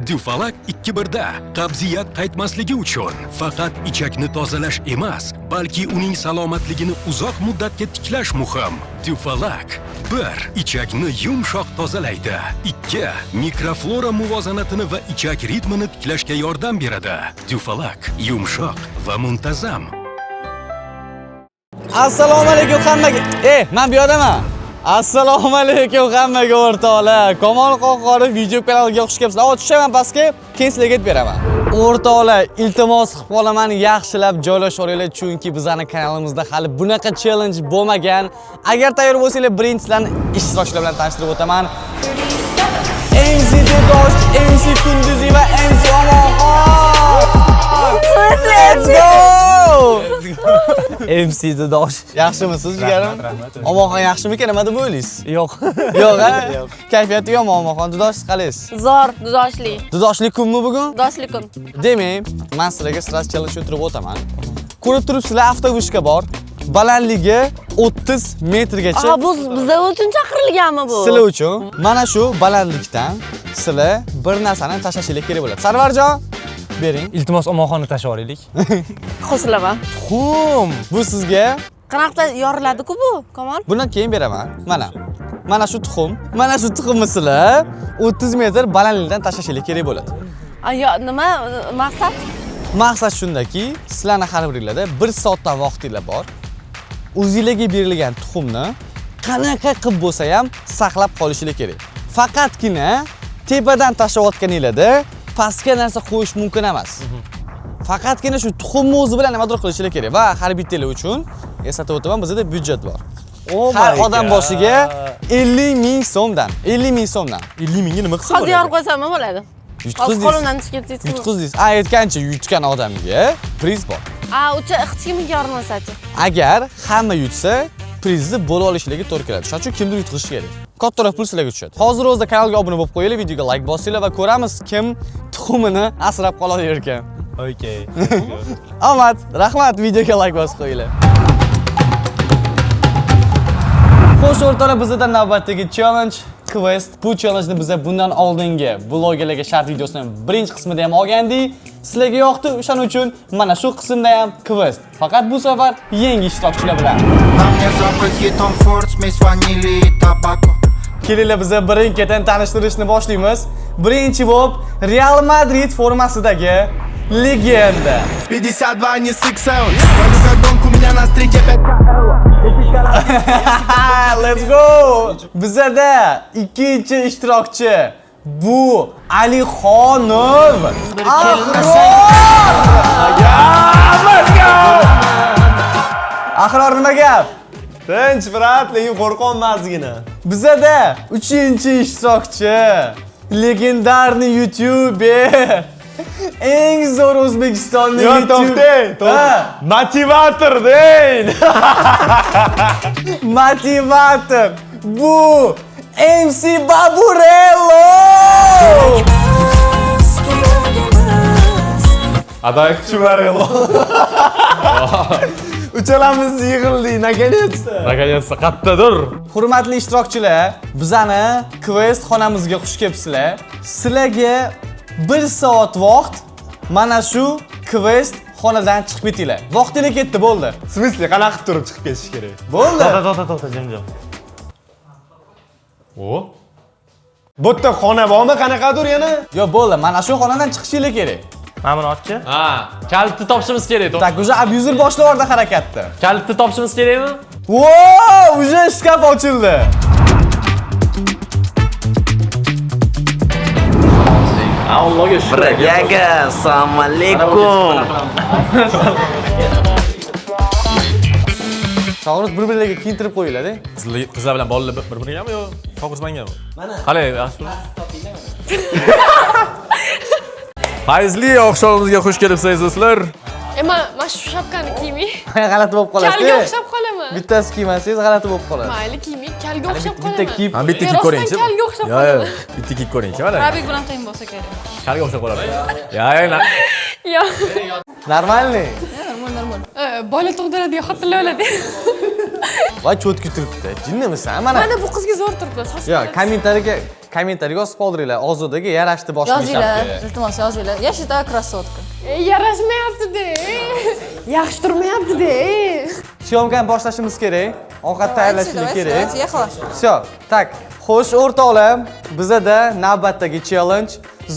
Dufalak 2-1da qabziyat qaytmasligi uchun faqat ichakni tozalash emas, balki uning salomatligini uzoq muddatga tiklash muhim. Dufalak 1. Ichakni yumshoq tozalaydi. 2. Mikroflora muvozanatini va ichak ritmini tiklashga yordam beradi. Dufalak yumshoq va muntazam. Assalomu alaykum hammaga. Men bu yerdaman. Assalomu alaykum hammaga o'rtoqlar. Kamol Qo'qorov video kanaliga xush kelibsizlar. Tushaman pastga, keyin sizlarga aytib beraman. O'rtoqlar, iltimos qilib qolaman, yaxshilab joylashaveringlar, chunki bizning kanalimizda hali bunaqa challenge bo'lmagan. Agar tayyor bo'lsanglar, birinchilarni ishtirokchilar bilan tanishtirib o'taman. MC Dosh, MC Kunduzi va MC Omonxon. Let's go! MC Dosh. Yaxshimisiz, jigarim? Omonxon yaxshimikan? Nima deb o'ylaysiz? Yo'q. Yo'q, ha? Kayfiyati yo'qmi Omonxon? Dudosh qalaysiz? Zo'r, dudoshli. Dudoshli kunmi bugun? Dudoshli kun. Demak, men sizlarga sraz challenge o'tirib o'taman. Ko'rib turibsizlar, avtobuska bor. Balandligi 30 metrgacha. Bu bizlar uchun chaqirilganmi bu? Sizlar uchun mana shu balandlikdan sizlar bir narsani tashlashingiz kerak bo'ladi. Sarvarjon, bering. Iltimos Omonxonni tashlab olaylik. Qo'shilaman. Tuxum. Bu sizga Qanaqada yoriladi-ku bu, Kamol? bundan keyin beraman. Mana shu tuxum. Mana shu tuxumni sizlar 30 metr balandlikdan tashlashingiz kerak bo'ladi. Ayo, nima maqsad? Maqsad shundaki, sizlarning har biringlarda 1 soatdan vaqtingiz bor. O'zingizlarga berilgan tuxumni qanaqa qilib bo'lsa ham saqlab qolishingiz kerak. Faqatgina tepadan tashlayotganingizda pastga narsa qo'yish mumkin emas. Faqatgina shu tuxumni o'zi bilan nimadir qilishingiz kerak va har bittanglar uchun eslatib o'taman, bizda byudjet bor. Har odam boshiga 50 ming so'mdan. 50 ming so'mdan. 50 mingga nima qilsa Hozir yorib qo'ysam nima bo'ladi? Yutqiz qo'limdan tushib ketdi. Yutqizdingiz. Aytgancha yutgan odamga priz bor. Ucha hech kimga yorilmasa-chi. Agar hamma yutsa, prizni bo'lib olishlariga to'g'ri keladi. Shuning uchun kimdir yutqizishi kerak. Kattaroq pul sizlarga tushadi. Hozir o'zida kanalga obuna bo'lib qo'yinglar, videoga like bosinglar va ko'ramiz kim tuxumini asrab qoladi ekan. Okay. Omad, rahmat, videoga like bosib qo'yinglar. Xo'sh, o'rtoqlar, bizda navbatdagi challenge quest. Bu challenge-ni biz bundan oldingi blogerlarga shart videosining birinchi qismida ham olgandik. Sizlarga yoqdi, o'shaning uchun mana shu qismda ham quest. Faqat bu safar yangi ishtirokchilar bilan. Kelinglar, biz birin-ketin tanishtirishni boshlaymiz. Birinchi bo'lib Real Madrid formasidagi legenda. 52 не сексаун. Гонку меня на встрече 5. Let's go! Bizda ikkinchi ishtirokchi bu Alixonov. Axir nima gap? Tinch, brat, lekin qo'rqonman ozgina. Bizda uchinchi ishtirokchi legendarniy YouTuber. Eng zo'r O'zbekistonning to'xtang. Motivator deyin. Motivator. Bu MC Baburello. Adayqchi Barello. Uchalamiz yig'ildik, nakонец-то qattadir. Hurmatli ishtirokchilar, bizani quest xonamizga xush kelibsizlar. Sizlarga 1 soat vaqt mana shu quest xonadan chiqib ketinglar. Vaqtingiz ketdi, bo'ldi. В смысле, qanaqa qilib turib chiqib ketish kerak? Bo'ldi. To'xta, jimjim. O? Bu yerda xona bormi? Qanaqadir yana? Yo'q, bo'ldi. Mana shu xonadan chiqishingiz kerak. Mana buni ochchi? Ha, kalitni topishimiz kerak. Tak, уже abuzer boshlayapti harakatni. Kalitni topishimiz kerakmi? Wow, уже shkaf ochildi. Allohga shukr. Bragaga, assalomu alaykum. Shogirt bir-birlariga kiyintirib qo'yinglar-da. Qizlar bilan bolalar bir-birigami yo? Shogirsmangami? Mana. Qalay, yaxshi. Fayzli oqshomimizga xush kelibsiz do'stlar. Mana shu shapkani kiymang. G'alati bo'lib qolasiz. Kalga o'xshab qolaman. Bittasi kiymasangiz g'alati bo'lib qoladi. Mayli kiymang, kalga o'xshab qolaman. Bitta kiyib, Ha, bitta kiyib ko'ring-chi. Kalga o'xshab qolaman. Bitta kiyib ko'ring-chi, mana. Rabik bilan teng bo'lsa kerak. Kalga o'xshab qoladi. Yo'q. Normalniy. Normal. Bola tug'diradigan xotinlar o'ladi. Voy cho'tki turibdi. Jinnimisan mana? Mana bu qizga zo'r turibdi. Yo'q, kommentariyaga yozib qoldiringlar. Ozodaga yarashdi boshqa Yozinglar, iltimos yozinglar. Я считаю красотка. Yarashmayapti-da. Yaxshi turmayapti-da. Syomkani boshlashimiz kerak. Ovqat tayyorlashimiz kerak. Давайте, ехала. Всё, tak. Xo'sh, o'rtoqlar, bizada navbatdagi challenge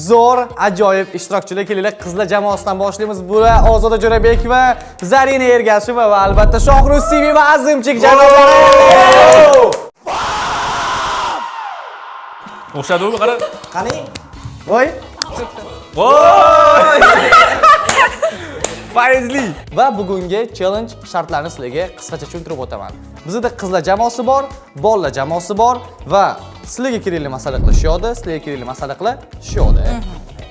zo'r, ajoyib ishtirokchilar kelinglar. Qizlar jamoasidan boshlaymiz. Bular Ozoda Jo'rabekova, Zarina Ergasheva va albatta Shohruz Siviy va Azimchik janoblari. O'xshadimi? Qara. Qani? Voy. Voy! Faizli. Va bugungi challenge shartlarini sizlarga qisqacha tushuntirib o'taman. Bizda qizlar jamoasi bor, bolalar jamoasi bor va sizlarga kerakli masala qilishyoqda, sizlarga kerakli masala qilishyoqda.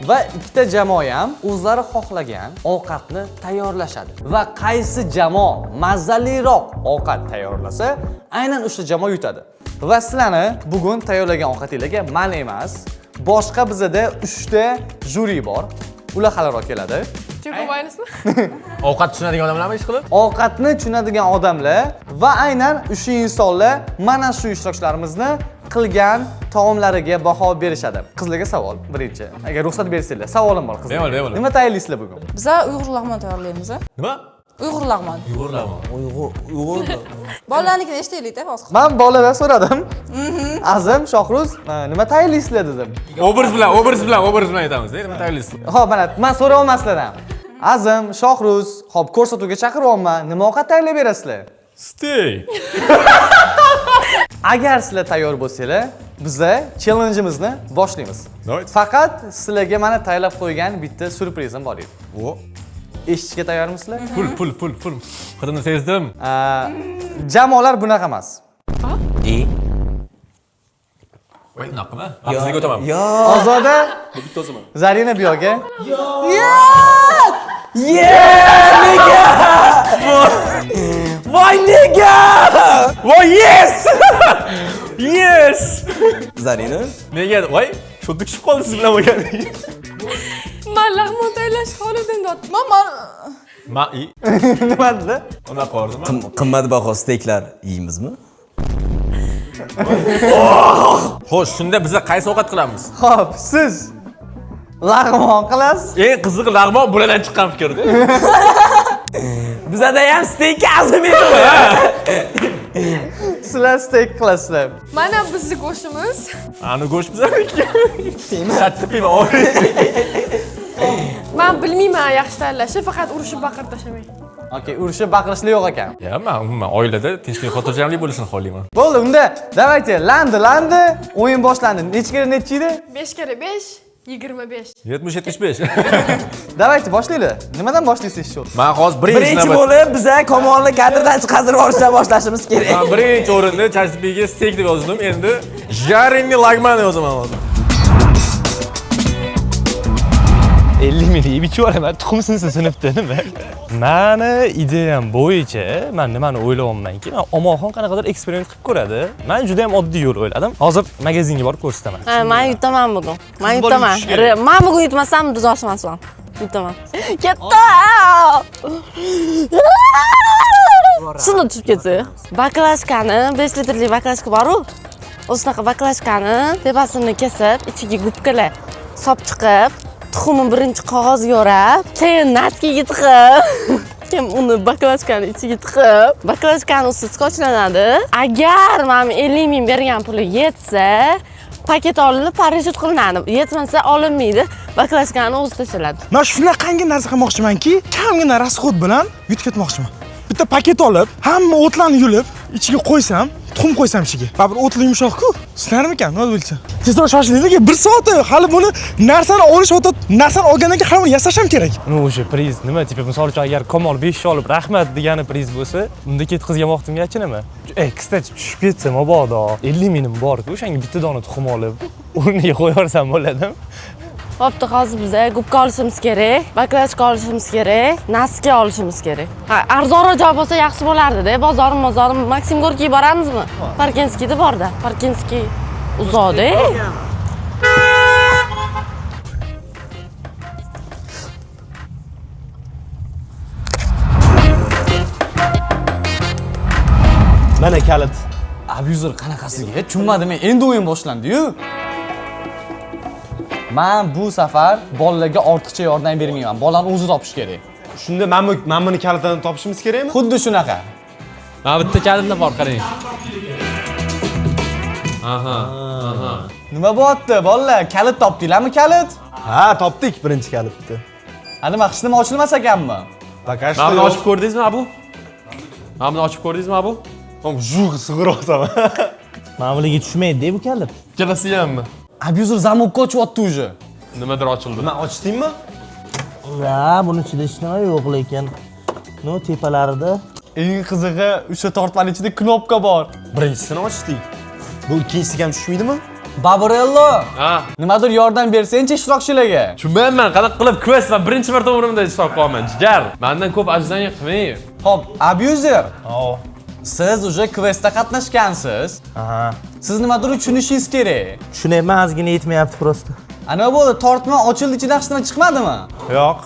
Va ikkita jamoa ham o'zlari xohlagan ovqatni tayyorlashadi. Va qaysi jamoa mazaliroq ovqat tayyorlasa, aynan o'sha jamoa yutadi. Va sizlarni bugun tayyorlagan ovqatingizga man emas, boshqa bizada 3 ta juri bor. Ular haliroq keladi. Chekmayapsizmi? Ovqat tushunadigan odamlarmi ish qilib? Ovqatni tushunadigan odamlar va aynan o'sha insonlar mana shu ishtirokchilarimizni qilgan taomlariga baho berishadi. Qizlarga savol birinchi. Agar ruxsat bersanglar, savolim bor qizlar. Bemalol. Nima tayyorlaysizlar bugun? Biz Uyg'ur lag'mon tayyorlaymiz. Nima? Uyg'ur lag'mon. Uyg'urlarmi? Bolalarnikini eshitaylik-da hozir. Men bolalardan so'radim. Azim, Shohruz, nima tayyorlaysizlar dedim. Obraz bilan aytamiz. Nima tayyorlaysiz? Xo'p, mana men so'rayolmaslardan. Azim, Shohruz, xo'p, ko'rsatuvga chaqiryapman. Nima ovqat tayyorlab berasizlar? Steak. Agar sizlar tayyor bo'lsanglar, biza challenge'imizni boshlaymiz. Давайте. Faqat sizlarga mana tayyorlab qo'ygan bitta surprizim bor edi. O. Eshitishga tayyormisizlar? Pul. Qirini sezdim. Jamoalar bunaqa emas. Voy, naqma? Sizga o'taman. Ozoda, Zarina bu yoqqa. Voy nega! Voy, yes! Yes! Zarina? Nega? Voy, sho'dda tushib qoldi siz bilan bo'lganingiz. Men lag'mon tayyorlash holidan dotdim. Ma, Nima dedi? Unda qo'rdim. Qimmatbaho steyklar yeymizmi? Xo'sh, shunda biz qaysi ovqat qilamiz? Xo'p, siz lag'mon qilasiz. Eng qizig'i lag'mon bulardan chiqqan fikrda. Bizada ham steyk azimiydi. Sizlar steak qilasizlar. Mana bizni go'shtimiz. Ani go'sht bizaniki. Qattiq qiyma. Men bilmayman yaxshi tayyorlashni, faqat urishib baqirib tashlamang. Okay, urishib baqirishlar yo'q ekan. Ya, men umuman oilada tinchlik, xotirjamlik bo'lishini xohlayman. Bo'ldi, unda давайте, landi. O'yin boshlandi. Necha kira necha edi? 5 kere 5 25. 70-75. Давайте, boshlaylik. Nimadan boshlaysiz shu? Men hozir Birinchi bo'lib biza komonni kadrdan chiqarib olishdan boshlashimiz kerak. Men birinchi o'rinda chashbiga steak deb yozdim. Endi жареный lagman yozaman hozir. 50 ming yeb ichib olaman, tuxum sinsin sinibdi nima? Mani ideyam bo'yicha men nimani o'ylayapmanki, men Omonxon qanaqadir eksperiment qilib ko'radi. Men juda ham oddiy yo'l o'yladim. Hozir magazinga borib ko'rsataman. Ha, men yutaman bugun. Men yutaman. Men bugun yutmasam, duzoshmasman. Yutaman. Ketdi! Shuni tushib ketsa. Baklashkani, 5 litrlik baklashka bor-ku. O'shaqa baklashkani tepasini kesib, ichiga gubkalar solib chiqib, tuxumni birinchi qog'ozga o'rab, keyin naskiga tiqib, keyin uni baklashkani ichiga tiqib, baklashkani usti skotchlanadi. Agar men 50 ming bergan puli yetsa, paket olinib parashyut qilinadi. Yetmasa olinmaydi, baklashkani o'zi tashlanadi. Men shunaqangi narsa qilmoqchimanki, kamgina rasxod bilan yutib ketmoqchiman. Bitta paket olib, hamma o'tlarni yulib, ichiga qo'ysam, tuxum qo'ysam ichiga. Baribir o'tli yumshoq-ku. Sizlarmikan, nima bo'lsa? Tezroq shoshiling, 1 soat hali buni narsani olish o'tib, narsani olgandan keyin hali yasash ham kerak. Ну, o'sha priz nima, tipi misol uchun agar Komol 5 olib rahmat degani priz bo'lsa, unda ketkizgan vaqtimgacha nima? Kstati tushib ketsa mabodo 50 mingim bor-ku, o'shanga bitta dona tuxum olib, o'rniga qo'yarsam bo'ladimi? Bo'pti, hozir biz gubka olishimiz kerak, baklashka olishimiz kerak, naska olishimiz kerak. Ha, arzonroq joy bo'lsa yaxshi bo'lardi-da. Bozorim, Maksim Gorkiga boramizmi? Parkinskiyda bor-da. Parkinskiy uzoqda. Men Mana kalit. Abuzer qanaqasiga? Tushunmadim men. Endi o'yin boshlandi-yu. Men bu safar bolalarga ortiqcha yordam bermayman. Bolani o'zi topish kerak. Shunda men buni kalitini topishimiz kerakmi? Xuddi shunaqa. Mana bitta kalitim bor, qarang. Aha. Nima bo'pti, bolalar? Kalit topdinglarmi, kalit? Ha, topdik birinchi kalitni. Nima hech nima ochilmas ekanmi? Bagajda Mana yo'q. ochib ko'rdingizmi, Abu? Mana buni ochib ko'rdingizmi, Abu? Zug sig'irasan. Ma'muliga tushmaydi bu kalit. Ikkalasi hammi? Abuzer zamokka ochyapti уже. Nimadir ochildi. Men ochdingmi? Ha, buni ichida hech nima yo'q lekin. No tepalarida Eng qizig'i, o'sha tortmaning ichida knopka bor. Birinchisini ochdik. Bu ikkinchisiga ham tushmaydimi? Babrello, Ha. nimadir yordam bersang-chi ishtirokchilarga. Tushunmayman, qanaqa qilib quest va birinchi marta umrimda ishtirok qilaman. Jigar, mendan ko'p ajdaniya qilmang. Xo'p, abuzer, Ha. siz уже questda qatnashgansiz. aha. Siz nimadir tushunishingiz kerak. Tushunayman, ozgina yetmayapti prosta. Nima bo'ldi? Tortma ochildi, ichidan hech nima chiqmadimi? Yo'q.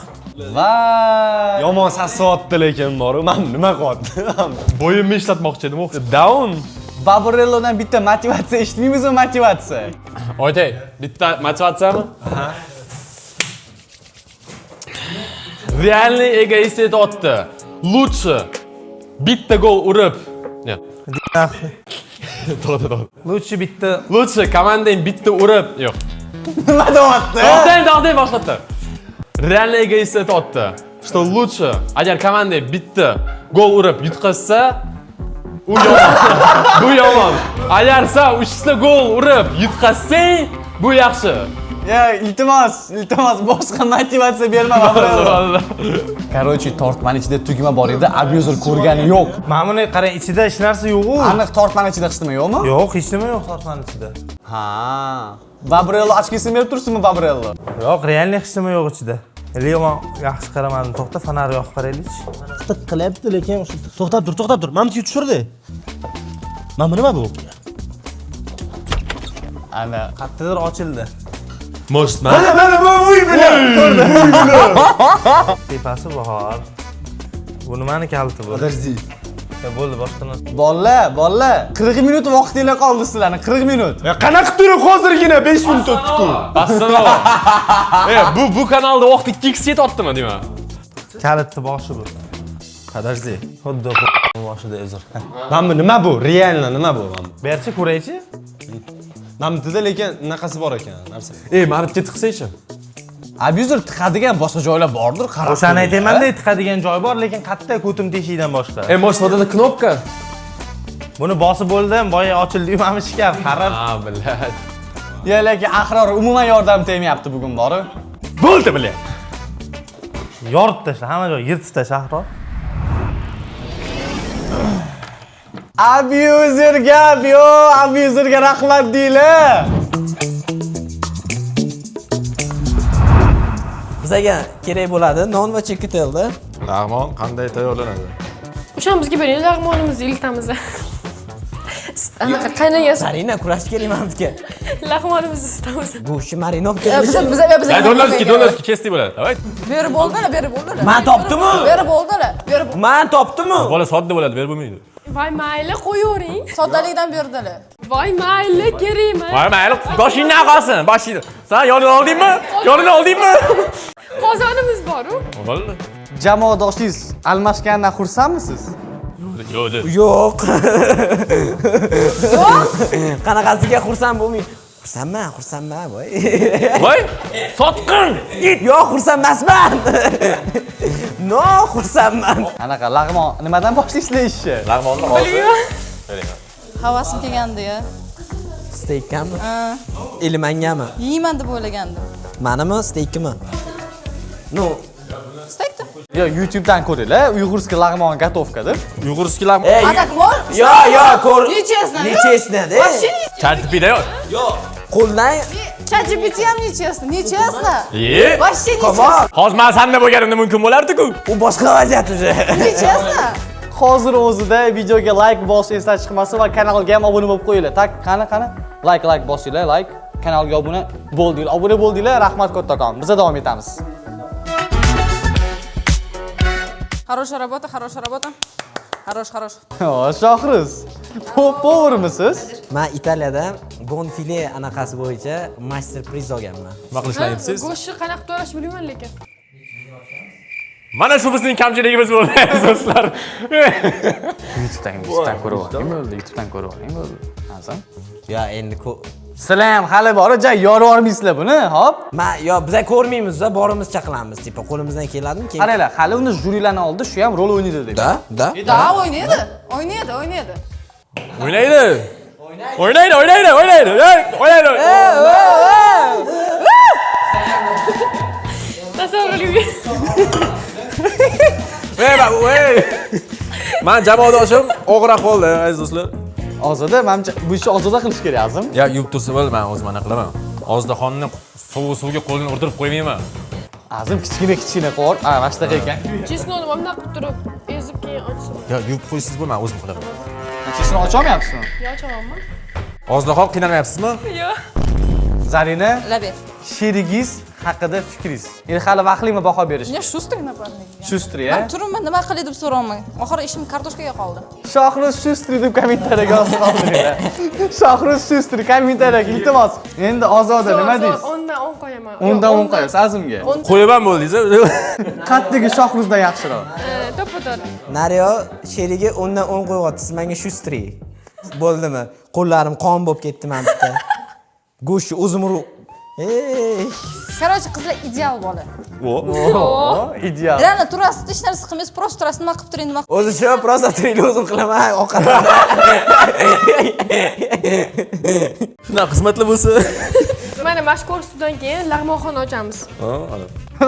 Vay! Yomon sassayapti lekin bor. Men nima qilyaptim? Bo'yimni ishlatmoqchi edim, o'xshaydi. Down. Babrellodan bitta motivatsiya eshitmaymizmi, motivatsiya? Oytay, bitta motivatsiyami? Realniy egoist otdi. Лучше bitta gol urib. Ne? To'g'ri. Lutchi bitta Лучше komandang bitta urib. Yo'q. Nima deyapti? To'xtang, boshlatdi. Realniy egoist otdi. Что лучше, agar komanda bitta gol urib yutqazsa, u yomon. Bu yomon. Agar sen 3 ta gol urib yutqazsang, bu yaxshi. Ya, iltimos, boshqa motivatsiya berma, Babrello. Короче, tortmaning ichida tugma bor edi, abuzer ko'rgani yo'q. Mana buni qarang, ichida hech narsa yo'q-ku. Aniq tortmaning ichida hech nima yo'qmi? Yo'q, hech nima yo'q tortmaning ichida. Ha. Babrello ochkisini berib tursinmi, Babrello? Yo'q, realniy hech nima yo'q ichida. Leon yaxshi qaramadim. To'xta, fonar yoqib qaraylik. Tiq qilyapti, lekin to'xtab tur. Mana bu tushirdi. Mana bu nima bu? Ana, Qattiqdir ochildi. Most Mana bu uy bilan. Tepasi bor. Bu nimani kaliti bu? Подожди. Bo'ldi, boshqa narsa. Bolalar, 40 minut vaqtinglar qoldi sizlarning, 40 minut. Ya qanaqa turib hozirgina 5 minut o'tdi-ku. Bassalom. Bu kanalda vaqt 2x yetyaptimi deyman. Kalitni boshi bu. Подожди. Xuddi boshida uzr. Mana bu nima bu? Realni nima bu? Berchi ko'raychi. Mana bunda lekin naqasi bor ekan narsa. Mani tiqsaychi. Abuzer tiqadigan boshqa joylar bordir, qarab. O'shani aytayman-da, tiqadigan joy bor, lekin qatta ko'tim teshikdan boshqa. Most odamda knopka. Buni bosib bo'ldim, boya ochildi-yu, mana shu shkaf qarab. Ha, biladi. Ya, lekin ahror umuman yordam tegmayapti bugun bori. Bo'ldi bile. Yorib tashla, hamma joy yirtib tashla ahror. Abuzerga rahmat deylar. Bizga kerak bo'ladi non va chekitelda. Lag'mon qanday tayyorlanadi? O'shan bizga bering, lag'monimizni iltamiz. Anaqa qaynagan Zarina kurash kerak mana bizga. lag'monimizni isitamiz. Go'shtni marinov Biz Donlaski kesdi bo'ladi. Davay. berib bo'ldilar. Men topdimi? Berib bo'ldilar. Men topdimi? Bola sodda bo'ladi, berib bo'lmaydi. Voy mayli qo'yavering. Soddalikdan berdilar. Voy mayli kerakmi? Voy mayli, boshingdan qolsin, boshingdan. Sen yonini oldingmi? Qozonimiz bor-ku. Bo'ldi. Jamoadoshingiz almashganidan xursandmisiz? Yo'q. Yo'q. Qanaqasiga xursand bo'lmayman. Xursandman, voy. Voy, sotqin. Yo'q, xursand emasman. No, xursandman. Anaqa lag'mon nimadan boshlaysizlar ishni? Lag'monni hozir. Havasim kelgandi-ya. Steykami? Ilmangami? Yeyman deb o'ylagandim. Menimi, steykimi? No, Steykda. Yo, YouTube'dan ko'ringlar, uyg'urskiy lag'mon gatovka deb. Uyg'urskiy lag'mon. Atak bor? Yo'q, ko'r. Nechasini? Tartibida yo'q. Qo'ldan ChatGPT ham nechasini? Ye. Voshcha nechasini? Hozir men sanda bo'lganimda mumkin bo'lardi-ku. u boshqa vaziyat uje. Nechasini? Hozir o'zida videoga like bosish esdan chiqmasin va kanalga ham obuna bo'lib qo'yinglar. Tak, qani. Like bosinglar, like. Kanalga obuna bo'ldinglar. Rahmat kattakon. Biz davom etamiz. Хорошая работа. Хорош, хорош. Shohruz. Povurmisiz? Men Italiyada bonfile anaqasi bo'yicha master priz olganman. Nima qilishni aytasiz? Go'shtni qanaqa to'lashni bilmayman lekin. Mana shu bizning kamchiligimiz bo'ldi, do'stlar. YouTube'dan ko'ryapman bo'ldi, YouTube'dan ko'ryapman bo'ldi. Azam. Yo, endi Sizlar ham hali bor, joy yorib olmaysizlar buni, hop. yo biz ko'rmaymiz-da, borimizcha qilamiz, tipo qo'limizdan keladimi? Qaranglar, hali uni jurilarni oldi, shu ham rol o'ynaydi deb. Da. Da, o'ynaydi. O'ynaydi. O'ynaydi. Tasavvurga. Men jamoadoshim og'ir ahvolda, aziz do'stlar. Ozoda, menimcha bu ishni ozoda qilish kerak, azim. Ya, yuvib tursa bo'ldi, men o'zim anaqa qilaman. Ozdaxonni suvga qo'lini urdirib qo'ymayman. Azim kichkina qo'r. Mana shunaqa ekan. Chesnoni mana qilib turib, ezib keyin ochsin. Ya, yuvib qo'ysiz bo'ldi, men o'zim qilaman. Chesni ocholmayapsizmi? Yo, ochamanmi? Ozdaxon qiynalmayapsizmi? Yo. Zarina, Laber. sherigingiz haqida fikringiz. Endi hali vaqtlimi baho berish? Ya Shuster напарник. Shustri, a? Turibman, nima qilay deb so'rayman. Oxiri ishim kartoshkaga qoldi. Shohruz Shustri deb kommentariyaga yozib qoldiringlar. Shohruz Shustri kommentariyaga iltimos. Endi Ozoda nima deysiz? 10 dan 10 qo'yaman. 10 dan 10 qo'yasiz azimga. Qo'yaman bo'ldingiz. Qattigi Shohruzdan yaxshiroq. To'ppa-to'g'ri. Nariyo sherigi 10 dan 10 qo'yapti. Siz menga Shustri. Bo'ldimi? Qo'llarim qon bo'lib ketdi men bitta. Go'shtni o'zim urib. Короче, qizlar ideal bola. Ideal. Reально turasiz, hech narsa qilmaysiz, просто turasiz, nima qilib turing, nima. O'zicha просто turinglar, o'zim qilaman, ovqatlarni. Shunaqa xizmatlar bo'lsa. Mana mashhur ustidan keyin lag'monxona ochamiz.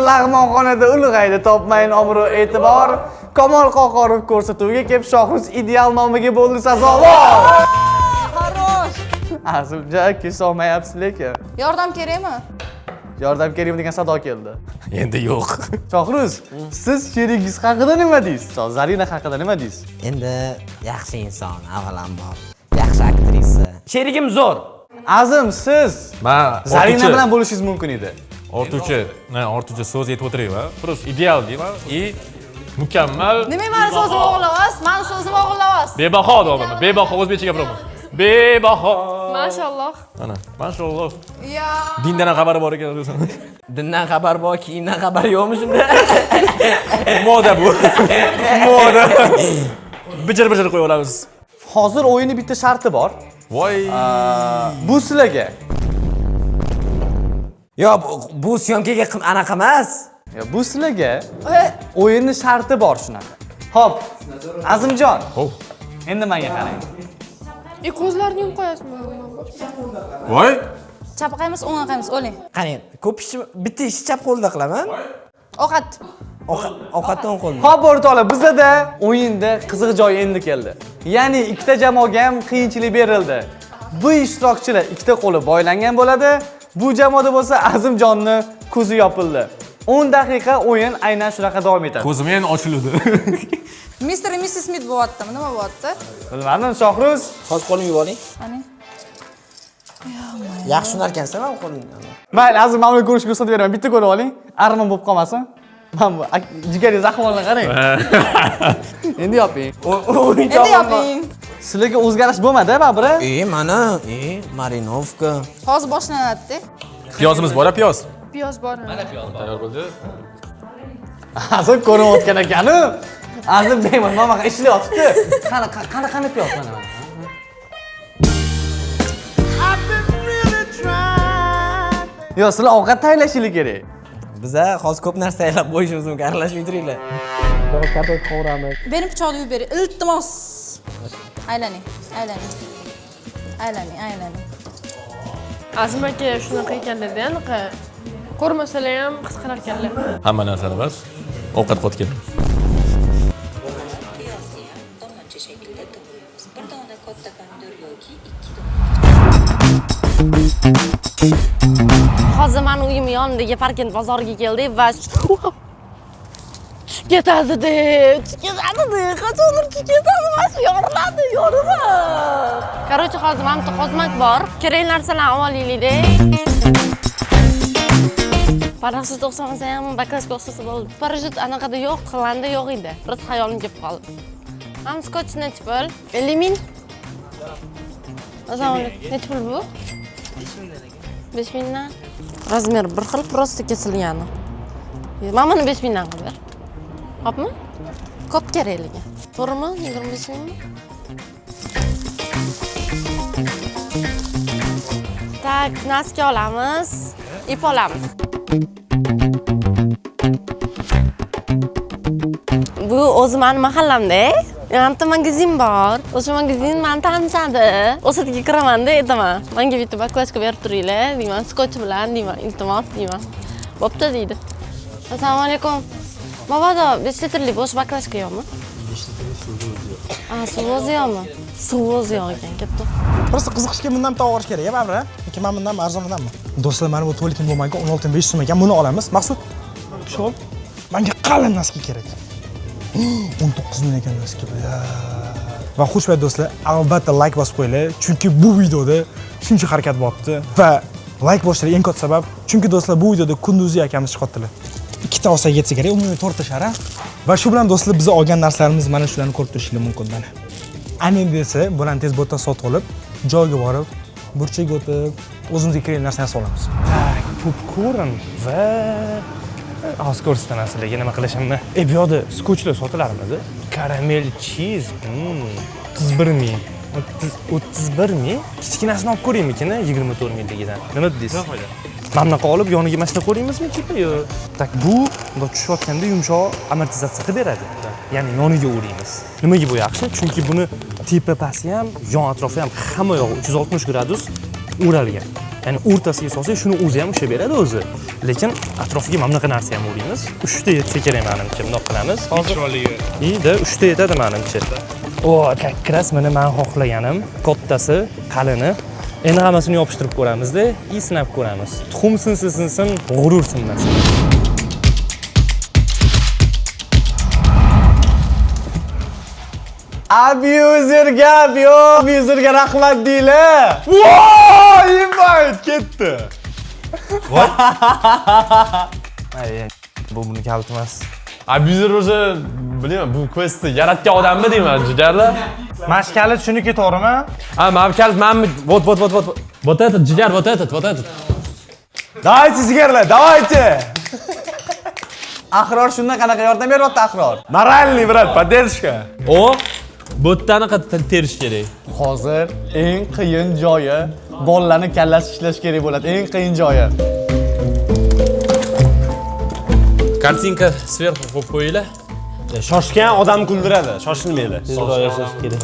Lag'monxonada ulg'aydi, topmayin obro' e'tibor. Kamol Qo'qorov ko'rsatuviga kelib Shohruz ideal nomiga bo'ldi sazovor. Xarosh. Azimja kesolmayapsiz lekin. Yordam kerakmi? Yordam kerakmi degan sado keldi. Endi yo'q. Shohruz, siz sherigingiz haqida nima deysiz? Zarina haqida nima deysiz? Endi yaxshi inson, avvalambor. Yaxshi aktrisa. Sherigim zo'r. Azim, siz Men Zarina bilan bo'lishingiz mumkin edi. Ortiqcha so'z aytib o'tirayman. Просто ideal deyman. Mukammal. Nima meni so'zim o'g'illayapsiz? Meni so'zim o'g'illayapsiz. Bebaho deyman. Bebaho o'zbekcha gapiraman. Bebaho. Mashalloh. Ana, mashalloh. Ya. Dindan xabari bor ekan o'zim. Dindan xabar bor, kiyimdan xabar yo'qmi shunda? Moda bu. Moda. Bijir qo'yib olamiz. Hozir o'yinni bitta sharti bor. Voy. Bu sizlarga. Yo, bu syomkaga anaqa emas. Ya bu sizlarga o'yinni sharti bor shunaqa. Xo'p, Azimjon. Xo'p. Endi menga qarang. Ko'zlarni yumib qo'yasizmi? Voy. Chap qaymiz, o'ng qaymiz, o'ling. Qarang, ko'p ish bitta ish chap qo'lda qilaman. Ovqat. Ovqatni o'ng qo'lda. Xo'p, o'rtoqlar, bizda o'yinda qiziq joy endi keldi. Ya'ni ikkita jamoaga ham qiyinchilik berildi. Bu ishtirokchilar ikkita qo'li boylangan bo'ladi. Bu jamoada bo'lsa Azimjonni ko'zi yopildi. 10 daqiqa o'yin aynan shunaqa davom etadi. Ko'zim endi ochildi. Mr. and Mrs. Smith bo'lyaptimi? Nima bo'lyapti? Bilmadim, Shohruz. Hozir qo'limni yuvib oling. Mana. Yaxshi unar ekansan, men qo'limni. Mayli, Azim, men uni ko'rishga ruxsat beraman. Bitta ko'rib oling. Armon bo'lib qolmasin. Men bu jigaringiz ahvolini qarang. Endi yoping. Endi yoping. Sizlarga o'zgarish bo'lmadi, baribir? Mana, marinovka. Hozir boshlanadi-da. Piyozimiz bor-a, piyoz? Piyoz bor. Mana piyoz tayyor bo'ldi. Azim ko'rayotgan ekanu. Azim deyman, mana ishlayapti. Qani piyoz mana. Yo, sizlar ovqat tayyorlashingiz kerak. Biza hozir ko'p narsa tayyorlab qo'yishimiz mumkin, aralashmay turinglar. Kartoshka qovuramiz. Beni pichoqni yuvib bering. Iltimos. Aylaning. Azim aka shunaqa ekanlarda, anaqa ko'rmasalar ham his qilar ekanlar. Hamma narsani emas. Ovqat qotgan. Hozir men uyim yonidagi Parkent bozoriga keldik va tushib ketadi-da. Qachondir tushib ketadi, mana shu yoriladi. Короче, hozir men bitta xizmat bor. Kerak narsalarni olaylik-da. Parashyut o'xshamasa ham baklashka o'xshasa bo'ldi. Parashyut anaqada yo'q, qilanda yo'q edi. Biz xayolim kelib qoldi. Ham skotch necha pul? 50 ming. Assalomu alaykum. Necha pul bu? 5 mingdan. Razmeri bir xil, prosta kesilgani. Mana buni 5 mingdan qilib ber. Hopmi? Ko'p kerakligi. To'g'rimi? 25 mingmi? Tak, naska olamiz. Ip olamiz. Bu o'zi meni mahallamda. Yanimda magazin bor. O'sha magazin meni tanishadi. O'sha yerga kiramanda aytaman. Menga bitta baklashka berib turinglar, deyman. Skotch bilan deyman. Iltimos deyman. Bo'pti deydi. Assalomu alaykum. Mabodo 5 litrli bo'sh baklashka yo'qmi? 5 litrli suv o'zi yo'qmi? Suv o'zi yo'q ekan, katta. Просто qiziqishga bundan bitta olib kerak, baribir. Lekin men bundan arzondanmi? Do'stlar, mana bu tualetim bo'lmagan 16.500 so'm ekan. Buni olamiz. Maqsud, shol. Menga qalin naski kerak. 19 ming ekan naski. Va xushvaqt do'stlar, albatta like bosib qo'yinglar, chunki bu videoda shuncha harakat bo'pti va like bosishlar eng katta sabab, chunki do'stlar bu videoda Kunduzi akamiz chiqyaptilar. Ikkita olsa yetsa kerak, umumiy 4 ta shara. Va shu bilan do'stlar biz olgan narsalarimiz mana shularni ko'rib turishingiz mumkin mana. Ana desa, bularni tez bo'tdan sotib olib, joyga borib, burchaga o'tib, o'zimizga kerak narsalarni olamiz. Tak, popkorn va hozir ko'rsatmasizlarga nima qilishimni. Bu yoqda skochlar sotilarmidi? Karamel cheez. 31 ming. 31 ming? Kichkinasini olib ko'raymikin, 24 mingdagidan. Nima deysiz? Mana bunaqa olib yoniga mashina qo'ymizmi yo? Tak, bu bundoq tushayotganda yumshoq amortizatsiya qilib beradi. Ya'ni yoniga uramiz. Nimaga bu yaxshi? Chunki buni tepa pasti ham, yon atrofi ham hamma yog'i 360 gradus o'ralgan. Ya'ni o'rtasiga solsak, shuni o'zi ham ushlab beradi o'zi. Lekin atrofiga mana bunaqa narsa ham uramiz. 3 ta yetsa kerak menimcha. Bundoq qilamiz. Hozir 3 ta yetadi menimcha. O, kakras mana men xohlaganim, kattasi, qalini. Endi hammasini yopishtirib ko'ramizda, sinab ko'ramiz. Tuxum sinsin, g'urur sinmasin. Abuzerga rahmat deylar. Voy, invite ketdi. Voy. Ay, bu buni kalti emas. Abuzer o'zi, bilmayman, bu questni yaratgan odammi deyman, jigarlar. Mashkalit shuniki to'g'rimi? Ha, mavkalit menmi? Вот. Вот этот, jigar, вот этот. Давайте sigarlar, давайте. Ahror shundan qanaqa yordam beryapti Ahror? Moralniy, brat, поддержка. O bo'ttani terish kerak. Hozir eng qiyin joyi bolalarning kallasi ishlash kerak bo'ladi. Eng qiyin joyi. Kartinka sverxu qo'yib qo'yinglar. Shoshgan odam kuldiradi, shoshilmaydi. Tezroq yashash kerak.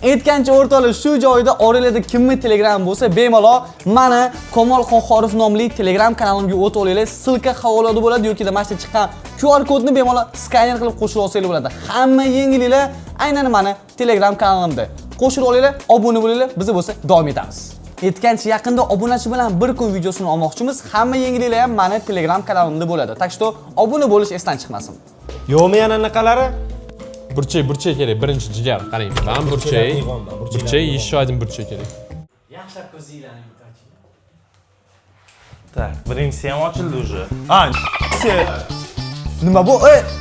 Aytgancha o'rtoqlar, shu joyda oranglarda kimni Telegram bo'lsa, bemalol meni Komol Qohorov nomli Telegram kanalimga o'tib olinglar. Silka havolada bo'ladi yoki mana shu chiqqan QR kodni bemalol skaner qilib qo'shib olsangiz bo'ladi. Hamma yangiliklar aynan meni Telegram kanalimda. Qo'shib olinglar, obuna bo'linglar, biz bo'lsa davom etamiz. Aytgancha yaqinda obunachi bilan bir kun videosini olmoqchimiz. Hamma yangiliklar ham meni Telegram kanalimda bo'ladi. Tak что obuna bo'lish esdan chiqmasin. Yo'qmi yana anaqalari? Burchay kerak, birinchi jigar. Qarang, men burchay еще один burchay kerak. Yaxshilab ko'zinglarni yutaching. Tak, birinchisi ham ochildi уже. Nima bu?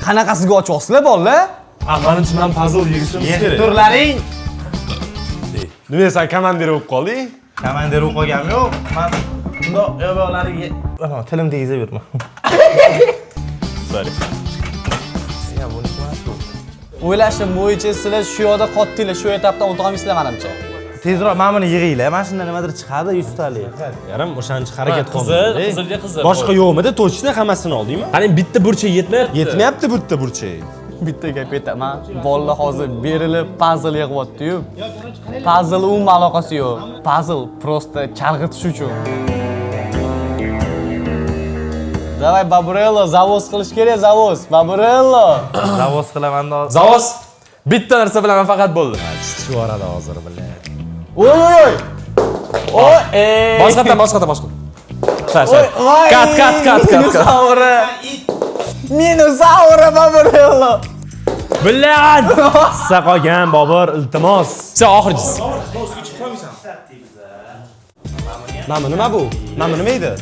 Qanaqasiga ochyapsizlar bolalar? Menimcha men puzzle yig'ishimiz kerak. Turlaring. Nima sen komandir bo'lib qolding? Komandir bo'lib qolganim yo'q. Men bundoq yo'qlariga, tilim tegizib yurma. Sorry. O'ylashim bo'yicha sizlar shu yoqda qotdinglar, shu etapdan o'ta olmaysizlar menimcha. Tezroq mana buni yig'inglar. Mana shunda nimadir chiqadi 100 talik. Yarim o'shancha harakat Qizilga qizil. Boshqa yo'qmi-da? Точно hammasini oldingmi? Qarang, bitta burchay yetmayapti. Yetmayapti bitta burchay. Bitta gap aytaman. Bolalar hozir berilib puzzle yig'yapti-yu. Puzzle umuman aloqasi yo'q. Puzzle просто chalg'itish uchun. Davay Baburello, zavos qilish kerak, zavos. Baburello. Zavos qilaman-da. Zavos bitta narsa bilan faqat bo'ldi. Chiqib yuboradi hozir bilan. Oy! Boshqa. Kat. Minusavr Baburello. Bilan. Qissa qolgan Bobur, iltimos. Sen oxirgisi. Mana nima bu? Mana nima edi?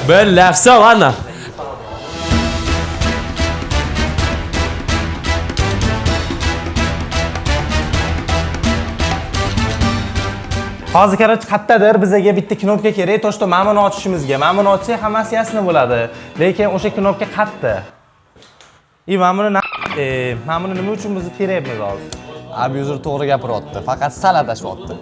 Bir lafsa ana. Hozir короче qayerdadir bizga bitta knopka kerak, to что mana buni ochishimizga. Mana buni ochsak hammasi yasna bo'ladi. Lekin o'sha knopka qayerda? Mana buni mana buni nima uchun biz teryapmiz hozir? Abuzer to'g'ri gapiryapti. Faqat sal adashyapti.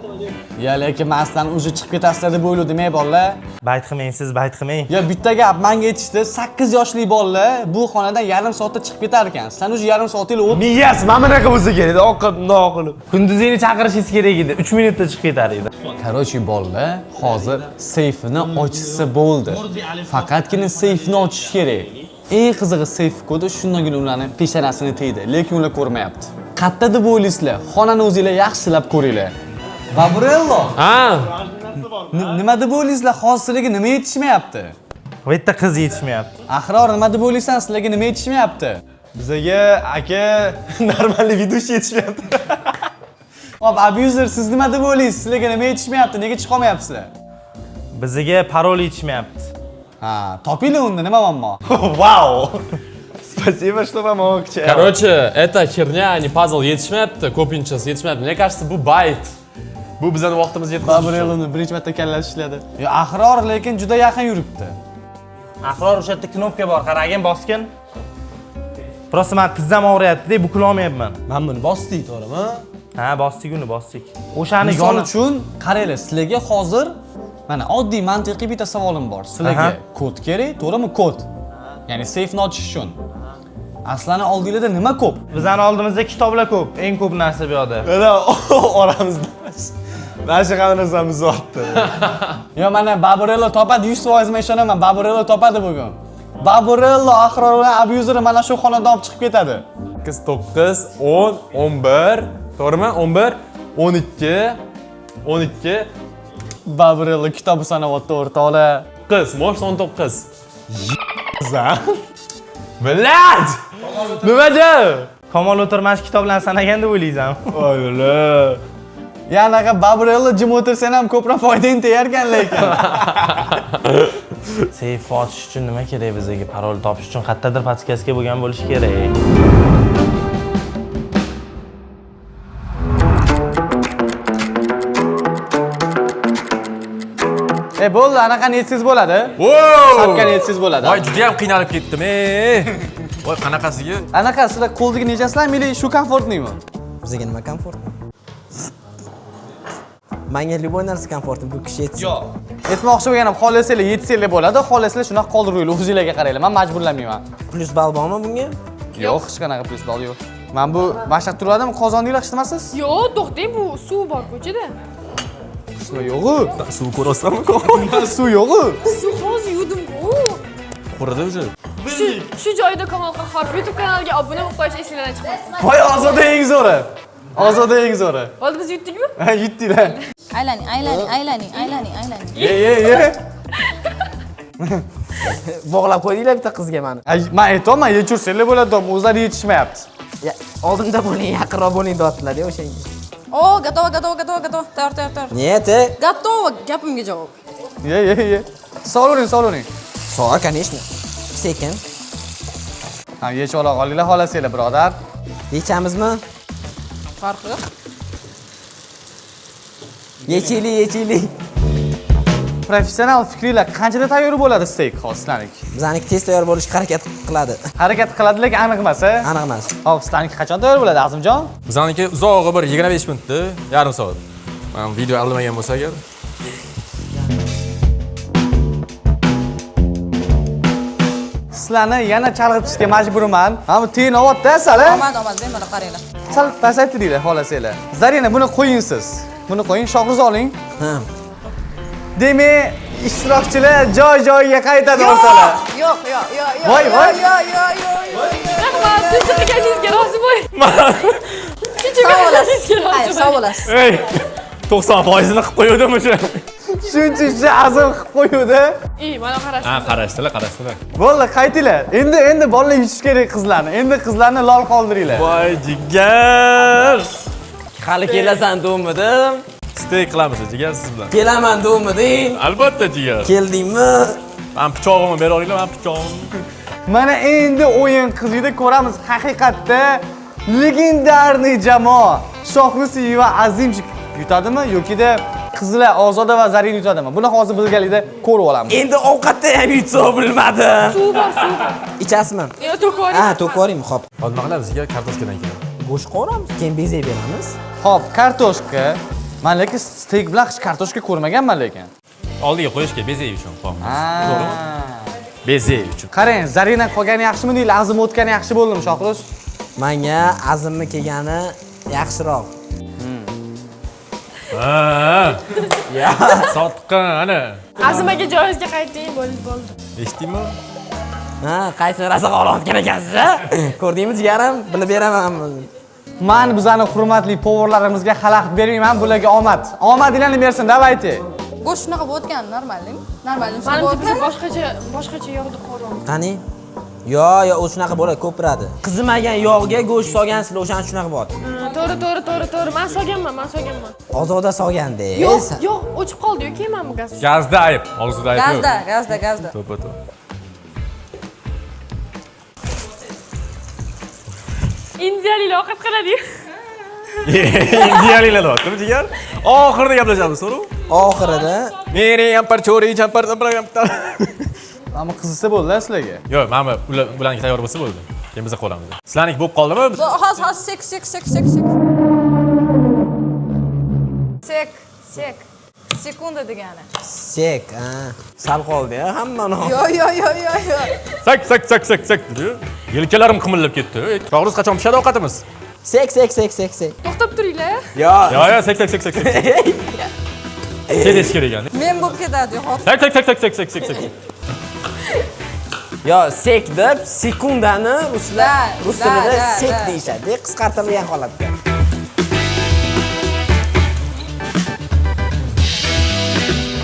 Ya lekin men sizlarni o'zi chiqib ketasizlar deb o'yladim, bolalar. Bayt qilmang, siz bayt qilmang. Ya bitta gap menga aytishdi, 8 yoshli bolalar bu xonadan yarim soatda chiqib ketar ekan. Sizlar o'zi yarim soatingiz o'tib. Miyas mana bunaqa bo'lsa kerak, oqib, bundoq qilib. Kunduzingni chaqirishingiz kerak edi. 3 minutda chiqib ketar edi. Короче, bolalar, hozir seyfini ochsa bo'ldi. Faqatgina seyfni ochish kerak. Eng qizig'i seyf kodi shundagina ularning peshonasini tegdi, lekin ular ko'rmayapti. Qayerda deb o'ylaysizlar? Xonani o'zingizlar yaxshilab ko'ringlar. Babrello. Ha. Nima deb o'ylaysizlar? Hozir sizlarga nima yetishmayapti? Bu yerda qiz yetishmayapti. Ahror, nima deb o'ylaysan? Sizlarga nima yetishmayapti? Bizga aka normalniy ведущий yetishmayapti. Hop, abuzer, siz nima deb o'ylaysiz? Sizlarga nima yetishmayapti? Nega chiqa olmayapsizlar? Bizga parol yetishmayapti. Ha, topinglar unda, nima muammo? Vau! Спасибо, что помогче. Короче, это херня, не пазл yetishmayapti, ko'pinchasi yetishmayapti. Мне кажется, bu bayt. Bu bizning vaqtimiz yetdi. Babreloni birinchi marta kallasi ishladi. Yo, Ahror lekin juda yaqin yuribdi. Ahror o'sha yerda knopka bor, qaragin, bosgin. Просто men tizzam og'riyapti-da, bukila olmayapman. Men buni bosdik, to'g'rimi? Ha, bosdik uni, bosdik. O'shani Misol uchun, qaranglar, sizlarga hozir mana oddiy mantiqiy bitta savolim bor. Sizlarga kod kerak, to'g'rimi? Kod. Ya'ni seyfni ochish uchun. Aslani oldinglarda nima ko'p? Bizning oldimizda kitoblar ko'p, eng ko'p narsa bu yerda. Mana oramizda. Mana shu qarinimiz o'tdi. Yo, mana Babrello topadi, 100% men ishonaman. Babrello topadi bugun. Babrello Ahror bilan abuzer mana shu xonadan olib chiqib ketadi. 9, 10, 11, to'g'rimi? 11, 12, 12. Babrello kitobi sanayapti o'rtoqlar. Qiz, mosh 19. Zan. Bilad! Nimaga? Kamol o'tirmash kitoblarni sanagan deb o'ylaysan. Oylar. Ya anaqa Babrello jim o'tirsan ham ko'proq foydang teyarkan lekin. Seyf ochish uchun nima kerak bizga? Parol topish uchun qayerdadir podkastga bo'lgan bo'lishi kerak. Bo'ldi, anaqa netsiz bo'ladi. Shapka netsiz bo'ladi. Voy, juda ham qiynalib ketdim. Voy, qanaqasiga? Anaqa sizlar qo'ldiga nechasilar? Meli shu komfortnimi? Bizga nima komfortmi? Menga любой narsa komfortmi, bu kishi yetsin. Yo'q. Aytmoqchi bo'lganim, xohlasanglar yetsanglar bo'ladi, xohlasanglar shunaqa qoldiringlar, o'zingizlarga qaranglar. Men majburlamayman. Plus ball bormi bunga? Yo'q, hech qanaqa plus ball yo'q. Men bu mashaq turadimi? Qozondinglar ishlamasiz? Yo'q, to'xtang, bu suv bor ko'chada. Suv yo'q-ku. Suv ko'rasizmi? Suv yo'q-ku. Suv hozir yudim-ku. Quridi o'zi. Shu joyda Kamol Qahhor YouTube kanaliga obuna bo'lib qo'yish esinglardan chiqmasin. Voy, ozoda eng zo'ri. Ozoda eng zo'ri. Bo'ldi, biz yutdikmi? Ha, yutdinglar. Aylaning. Ye. Bog'lab qo'ydinglar bitta qizga meni. Men aytaman, yechursanglar bo'ladi, o'zlari yetishmayapti. Ya, oldimda bo'ling, yaqinroq bo'ling deyaptilar-ya o'shanga. O, готово. Tayyor. Niyati? Готово, gapimga javob. Ye. So'ravering. So'a, конечно. Sekin. Ha, yechib ola qolinglar, xohlasanglar, birodar. Yechamizmi? Farqi yo'q. Yechaylik. Professional fikringlar qanchada tayyor bo'ladi steak hozirlik? Bizaniki tez tayyor bo'lishga harakat qiladi. Harakat qiladi, lekin aniq emas, a? Aniq emas. Hop, sizlarniki qachon tayyor bo'ladi, Azimjon? Bizniki uzog'i bir 25 minutda, yarim soat. Men video aldamagan bo'lsa agar. Sizlarni yana chalg'itishga majburman. Mana tiyin olyapti, sal-a? Omad, bemalol qaranglar. Sal pasaytiringlar, xohlasanglar. Zarina, buni qo'ying siz. Buni qo'ying, shohriz oling. Ha. Demak, ishtirokchilar joy-joyiga qaytadi o'rtalar. Yo'q. Voy. Rahmat, siz chiqganingizga rozi bo'ling. Sog' bo'lasiz. Ey, 90%ni qilib qo'yuvdim o'sha. Shuncha azim qilib qo'yuvdi. Mana qarashdi. Ha, qarashdilar. Bo'ldi, qaytinglar. Endi bolalar yutish kerak qizlarni. Endi qizlarni lol qoldiringlar. Voy, jigar. Hali kelasan demadim. Steak qilamiz, jigar siz bilan. Kelaman demeding. Albatta, jigar. Keldingmi? Men pichog'imni bera olinglar, men pichog'imni. Mana endi o'yin qizida ko'ramiz haqiqatda legendarniy jamoa Shohrisi va Azimchik yutadimi yoki qizlar Ozoda va Zarina yutadimi? Buni hozir birgalikda ko'rib olamiz. Endi ovqatda ham yutsa bilmadim. Suv bor, suv. Ichasizmi? Yo, to'kib oling. Ha, to'kib yuboring, xo'p. Hozir nima qilamiz sizga kartoshkadan keyin? Go'sht qovuramiz, keyin bezak beramiz. Xo'p, kartoshka. Men lekin steak bilan hech kartoshka ko'rmaganman lekin. Oldiga qo'yishga bezak uchun. Ha. Bezak uchun. Qarang, Zarina qolgani yaxshimi deydi, azim o'tgani yaxshi bo'ldimi, Shohruz? Menga azimni kelgani yaxshiroq. Ha. Ya. Sotqin, ana. Azimaga joyizga qayting, bo'ldi. Eshitdingmi? Ha, qaysi rasaga olayotgan ekansiz, ha? Ko'rdingmi, jigarim? Bilib beraman. Men bizani hurmatli powerlarimizga xalaqit bermayman, bularga omad. Omadinglarni bersin, davayte. Go'sht shunaqa bo'tgan, normalmi? Normalmi? Menimcha biz boshqacha yog'da qovuramiz. Qani? Yo, u shunaqa bo'ladi, ko'piradi. Qizimagan yog'ga go'sht solgansizlar, o'shani shunaqa bo'ladi. To'g'ri. Men solganman. Ozoda solganda. Yo'q, o'chib qoldi-yu, kelmanmi gaz? Gazda ayb, og'zida ayb yo'q. Gazda. To'pa. Indiyaliklar ovqat qiladi-yu. Indiyaliklar o'tdim, jigar. Oxirida gaplashamiz, so'ru. Oxirida Meni ham par chori, champar. Ammo qizsa bo'ldi sizlarga. Yo'q, mana bularniki tayyor bo'lsa bo'ldi. Keyin biz qolamiz. Sizlarniki bo'lib qoldimi? Hozir sek. Sekunda degani. sek, sal qoldi-ya, hammani. Yo. Sak dedi. Yelkalarim qimillab ketdi. Shohruz qachon pishadi ovqatimiz? Sek. To'xtab turinglar. Yo, Sak. Tez kerak ekan. Men bo'lib ketadi, hozir. Sak. Yo, sek deb sekundani ruslar rus tilida da. sek deyishadi, qisqartirilgan holatda.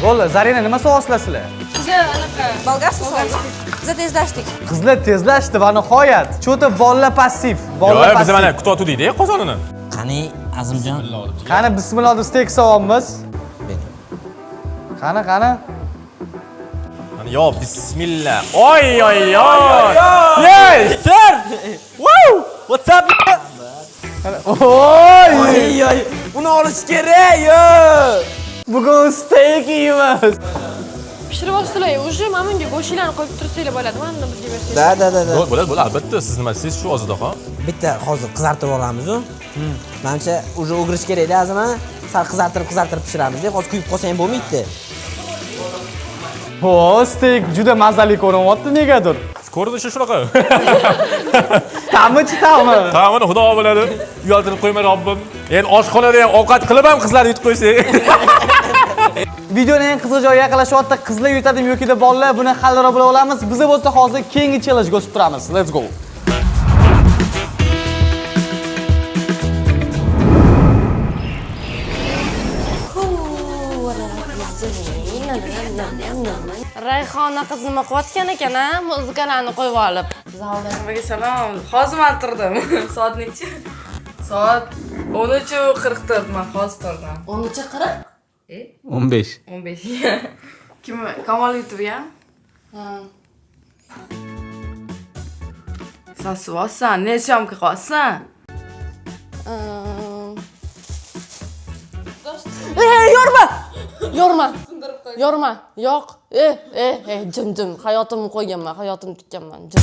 Bo'ldi, Zarina nima so'rasizlar sizlar? Biz anaqa bolgarskiy soldik. Biz tezlashdik. Qizlar tezlashdi va nihoyat. Cho'ta bolalar passiv. Yo'q, biz mana kutotuvdik-da qozonini. Qani, Azimjon? Qani bismillah deb steak so'yamiz. Qani. Yo, bismillah. Oy. Hey, sir! Woo! What's up? Oy! Buni olish kerak, yo! Bugun steak yeymiz. Pishirib olsizlar, уже mana bunga go'shtlarni qo'yib tursanglar bo'ladi. Mana bizga bersanglar. Da. Bo'ladi, albatta. Siz nima siz shu ozidaqa? Bitta hozir qizartirib olamiz-ku. Menimcha уже o'girish kerak-da, azima. Sal qizartirib pishiramiz-da. Hozir kuyib qolsa ham bo'lmaydi. Ho, steak juda mazali ko'rinyapti negadir. Ko'rinishi shunaqa. Ta'mi. Ta'mini xudo biladi. Uyaltirib qo'yma Robbim. Endi oshxonada ham ovqat qilib ham qizlar yutib qo'ysa. Videoning eng qiziq joyiga yaqinlashyapti. Qizlar yutadimi yoki deb bolalar buni haliroq bila olamiz. Biz bo'lsa hozir keyingi challenge o'tib turamiz. Let's go. Rayhona qiz nima qilayotgan ekan-a? Muzikalarni qo'yib olib. Nimaga salom. Hozir men turdim. Soat necha? Soat 13:44 men hozir turdim. 13:40? 15. 15. Kim Kamol YouTube'ga? Ha. Sasvosan, ne syomka qilyapsan? Yorma. Yo'q. Jim. Hayotimni qo'yganman, hayotimni tikkanman. Jim.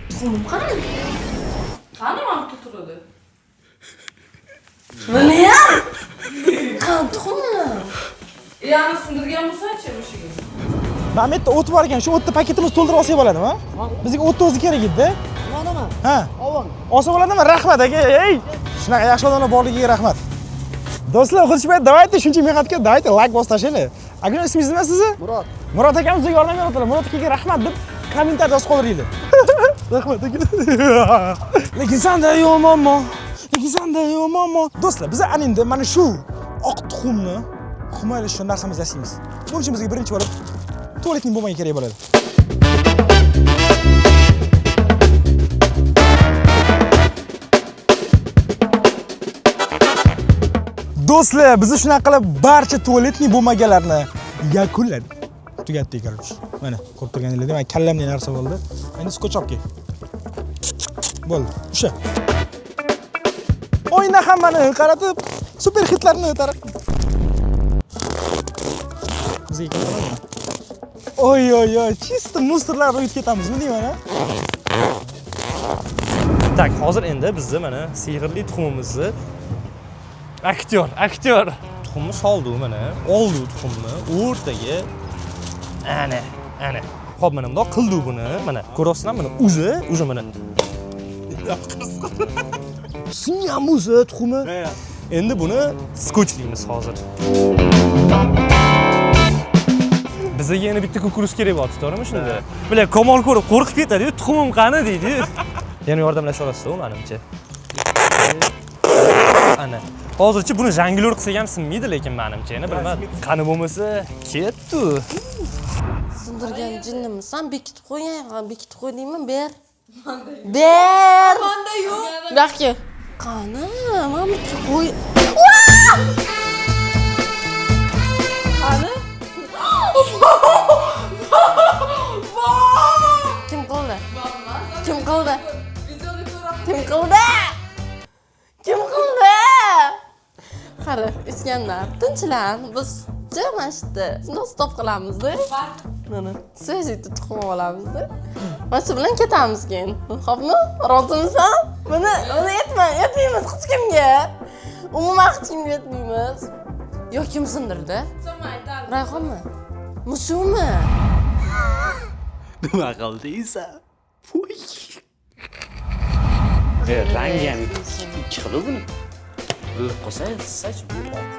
Tuxumim qani? Qani men tuturadi? Nima? Qani tuxumni? Yani sindirgan bo'lsa-chi o'shiga. Mana bu yerda o't bor ekan, shu o'tni paketimiz to'ldirib olsak bo'ladimi? Bizga o'tni o'zi kerak edi-da. Nimaman? Ha. Olsa bo'ladimi? Rahmat aka. Ey! Shunaqa yaxshi odamlar borligiga rahmat. Do'stlar, o'qitishmaydi, davayda shuncha mehnatga davayda like bosib tashlaylik. Aka, ismingiz nima sizni? Murod akamiz bizga yordam beryaptilar. Murod akaga rahmat deb kommentar yozib qoldiringlar. Rahmat aka. Lekin sanda yo'q, Do'stlar, biz endi mana shu oq tuxumni xumayli shu narsamiz yasaymiz. Buning uchun bizga birinchi bo'lib tualetning bo'lmagi kerak bo'ladi. Do'stlar, biz shunaqa qilib barcha tualetning bo'lmaganlarni yakunladik. Tugatdik, короче. Mana ko'rib turganingizdek, men kallamli narsa bo'ldi. Endi skochopga. Bo'ldi. O'sha. mendan hammani qaratib, super hitlarni taraq. Oy, chista mustorlarni uyib ketamizmi deyman, ha? Tak, hozir endi bizni mana sehrli tuxumimizni aktyor tuxumni soldi mana. Oldi tuxumni o'rtaga. Ana. Xo'p, mana bundoq qildi buni. Mana ko'ryapsizlar, mana o'zi mana. Singan o'zi tuxumi. Endi buni skochlaymiz hozir. Bizga yana bitta kukuruz kerak bo'ldi, to'g'rimi shunda? Bilar Kamol ko'rib qo'rqib ketadi-yu, tuxumim qani deydi. Yana yordamlasha olasiz-ku menimcha. Ana. Hozircha buni jangilyor qilsak ham sinmaydi, lekin menimcha yana bilmadim. Qani bo'lmasa, ketdi. Sindirgan jinnimisan, bekitib qo'ygan, bekitib qo'ydingmi? Ber. Ber. Manda yo'q. Yo'q. Qani, men bekitib qo'y. Qani? Kim qildi? Kim qildi? Kim qildi? Kim qildi? Qara, Iskandar, tinchlan. Biz jamashdi. Shunday stop qilamiz-da. Mana, svejitni tuxum olamiz-da. Mana shu bilan ketamiz keyin. Xo'pmi? Rozimisan? Buni aytmaymiz hech kimga. Umuman hech kimga aytmaymiz. Yo'q, kim sindirdi? Rayhonmi? Mushumi? Nima qildingiz? Voy. Rangi ham ikki xil buni. Bilib qo'ysangiz, bu oq.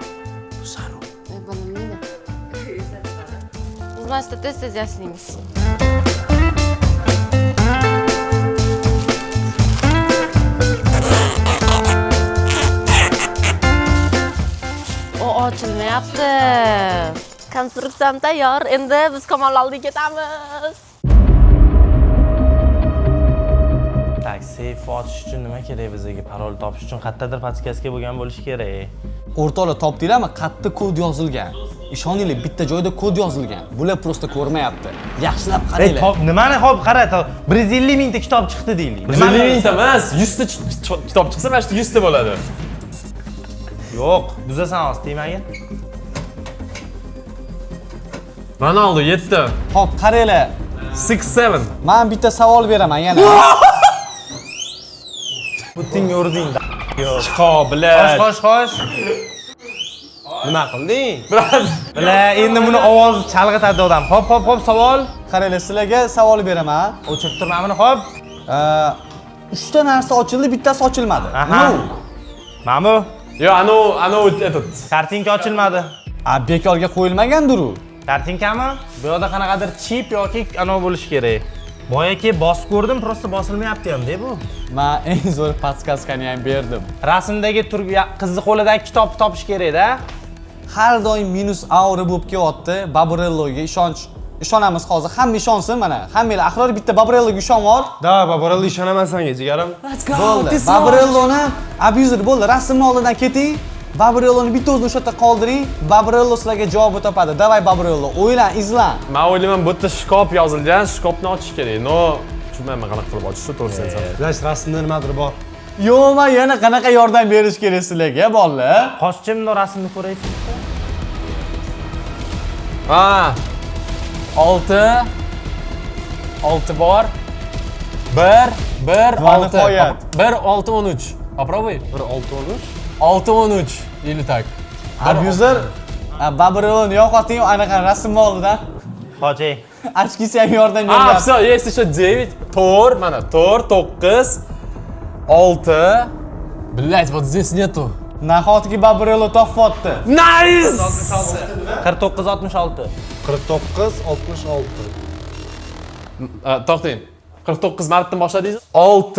Bu sariq. Bilmayman. O'zimizda tez yasaymiz. O ochilmayapti. Konstruksiyam tayyor. Endi biz Kamol oldiga ketamiz. Tak, seyf ochish uchun nima kerak bizga? Parol topish uchun qayerdadir podskaska bo'lgan bo'lishi kerak. O'rtoqlar topdinglarmi? Qayerda kod yozilgan? Ishoninglar, bitta joyda kod yozilgan. Bular prosta ko'rmayapti. Yaxshilab qaranglar. Nimani hop qara, 150 mingta kitob chiqdi deylik. 150 mingta emas, 100 ta kitob chiqsa, mana shu 100 ta bo'ladi. Yo'q, buzasan hozir tegmaga. Ronaldo 7. Hop, qaranglar. 6-7. Men bitta savol beraman yana. Putinga urding. Xo'sh. Nima qilding? Bila, endi buni ovozi chalg'itadi odam. Hop, savol. Qaranglar, sizlarga savol beraman. O'chirib turman buni, hop. 3 ta narsa ochildi, bittasi ochilmadi. Aha. Mana bu. Yo, ano etot. Kartinka ochilmadi. Bekorga qo'yilmagandir-u. Kartinkami? Bu yerda qanaqadir chip yoki anov bo'lishi kerak. Boyaki bosib ko'rdim, prosta bosilmayapti ham-da bu. Men eng zo'r podskazkani ham berdim. Rasmdagi qizni qo'lidagi kitobni topish kerak-da. Har doim minus aura bo'lib kelyapti. Babrelloga ishonamiz hozir. Hamma ishonsin mana. Hammanglar axir bitta Babrelloga ishonvor. Da, Babrello ishonaman senga, jigarim. Bo'ldi. Babrelloni abuzer bo'ldi. Rasmni oldidan keting. Babrelloni bitta o'zini o'sha yerda qoldiring. Babrello sizlarga javob topadi. Davay Babrello, o'ylan, izlan. Men o'ylayman, bu yerda shkop yozilgan, shkopni ochish kerak. No, tushunmayman qanaqa qilib ochishni, to'g'risi aytsam. Bilash, rasmda nimadir bor. Yo'q, men yana qanaqa yordam berish kerak sizlarga, bolalar? Qochchimni rasmni ko'raysiz. Ha. 6 bor. 1 6. 1 6 13. Попробуй. 1 6 13. 6 13. Или так. Abuzer Babrelloni yo'qoting, anaqa rasmni oldidan. Hoji. Ochkisi ham yordam beryapti. Все, есть еще 9. Tor, mana Tor 9 6. Блять, вот здесь нету. Nahotki Babrello topyapti. Nice! 49 66. 49 66. To'xtang. 49 martdan boshladingiz. 6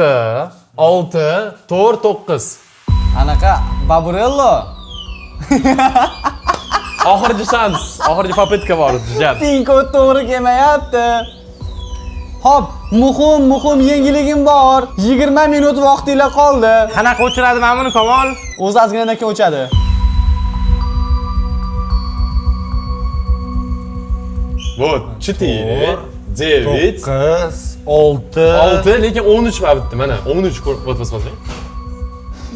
Tor 9. Anaqa Babrello. Oxirgi shans, oxirgi popetka bor, jigar. Tinko to'g'ri kelmayapti. Hop, muhim yangiligim bor. 20 minut vaqtinglar qoldi. Qanaqa o'chiradi mana buni Kamol? O'zi ozginadan keyin o'chadi. Вот, 4 9 9 6 6 lekin 13 ma bitti mana 13 ko'rib o'tmasang.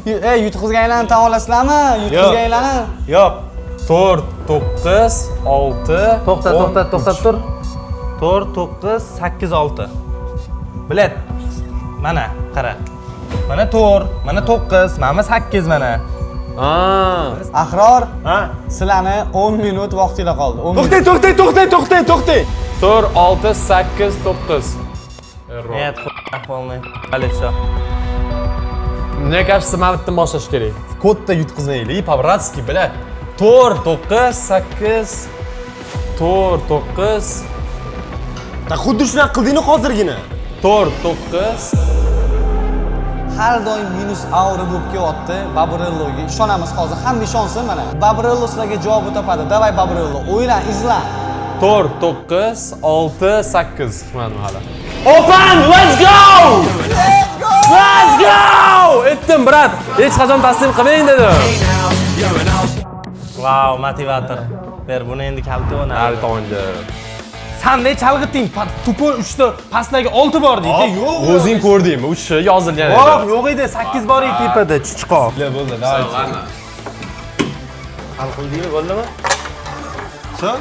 Yutqizganlarni tan olasizlarmi? Yutqizganlarni. Yo'q. 4, 9, 6. To'xtab tur. 4, 9, 8, 6. Bilet. Mana, qara. Mana 4, mana 9, mana 8 mana. Ahror, sizlarni 10 minut vaqtinglar qoldi. To'xtang. 4, 6, 8, 9. Net, ahvolni. Alisho. Мне кажется, mana bittadan boshlash kerak. Kodda yutqizmaylik, по-братски, bilat. 4, 9, 8. 4, 9. Xuddi shunaqa qilding hozirgina. 4, 9. Har doim minus aura bo'lib kelyapti Babrelloga. Ishonamiz hozir, hamma ishonsin mana. Babrello sizlarga javob topadi. Davay Babrello, o'ylan, izlan. 4, 9, 6, 8. Chiqmadim hali. Open, let's go! Let's go! Aytdim, brat. Hech qachon taslim qilmang dedim. Wow, motivator. Ber buni endi kalta o'ynadi. Hali tonga. Sanda chalg'itding. Tupo 3 ta, pastdagi 6 bor deydi. Yo'q. O'zing ko'rdingmi? 3 yozilgan edi. Yo'q edi, 8 bor edi tepada, chuchqoq. Bo'ldi, davay. Hal qildingmi, bo'ldimi? Son?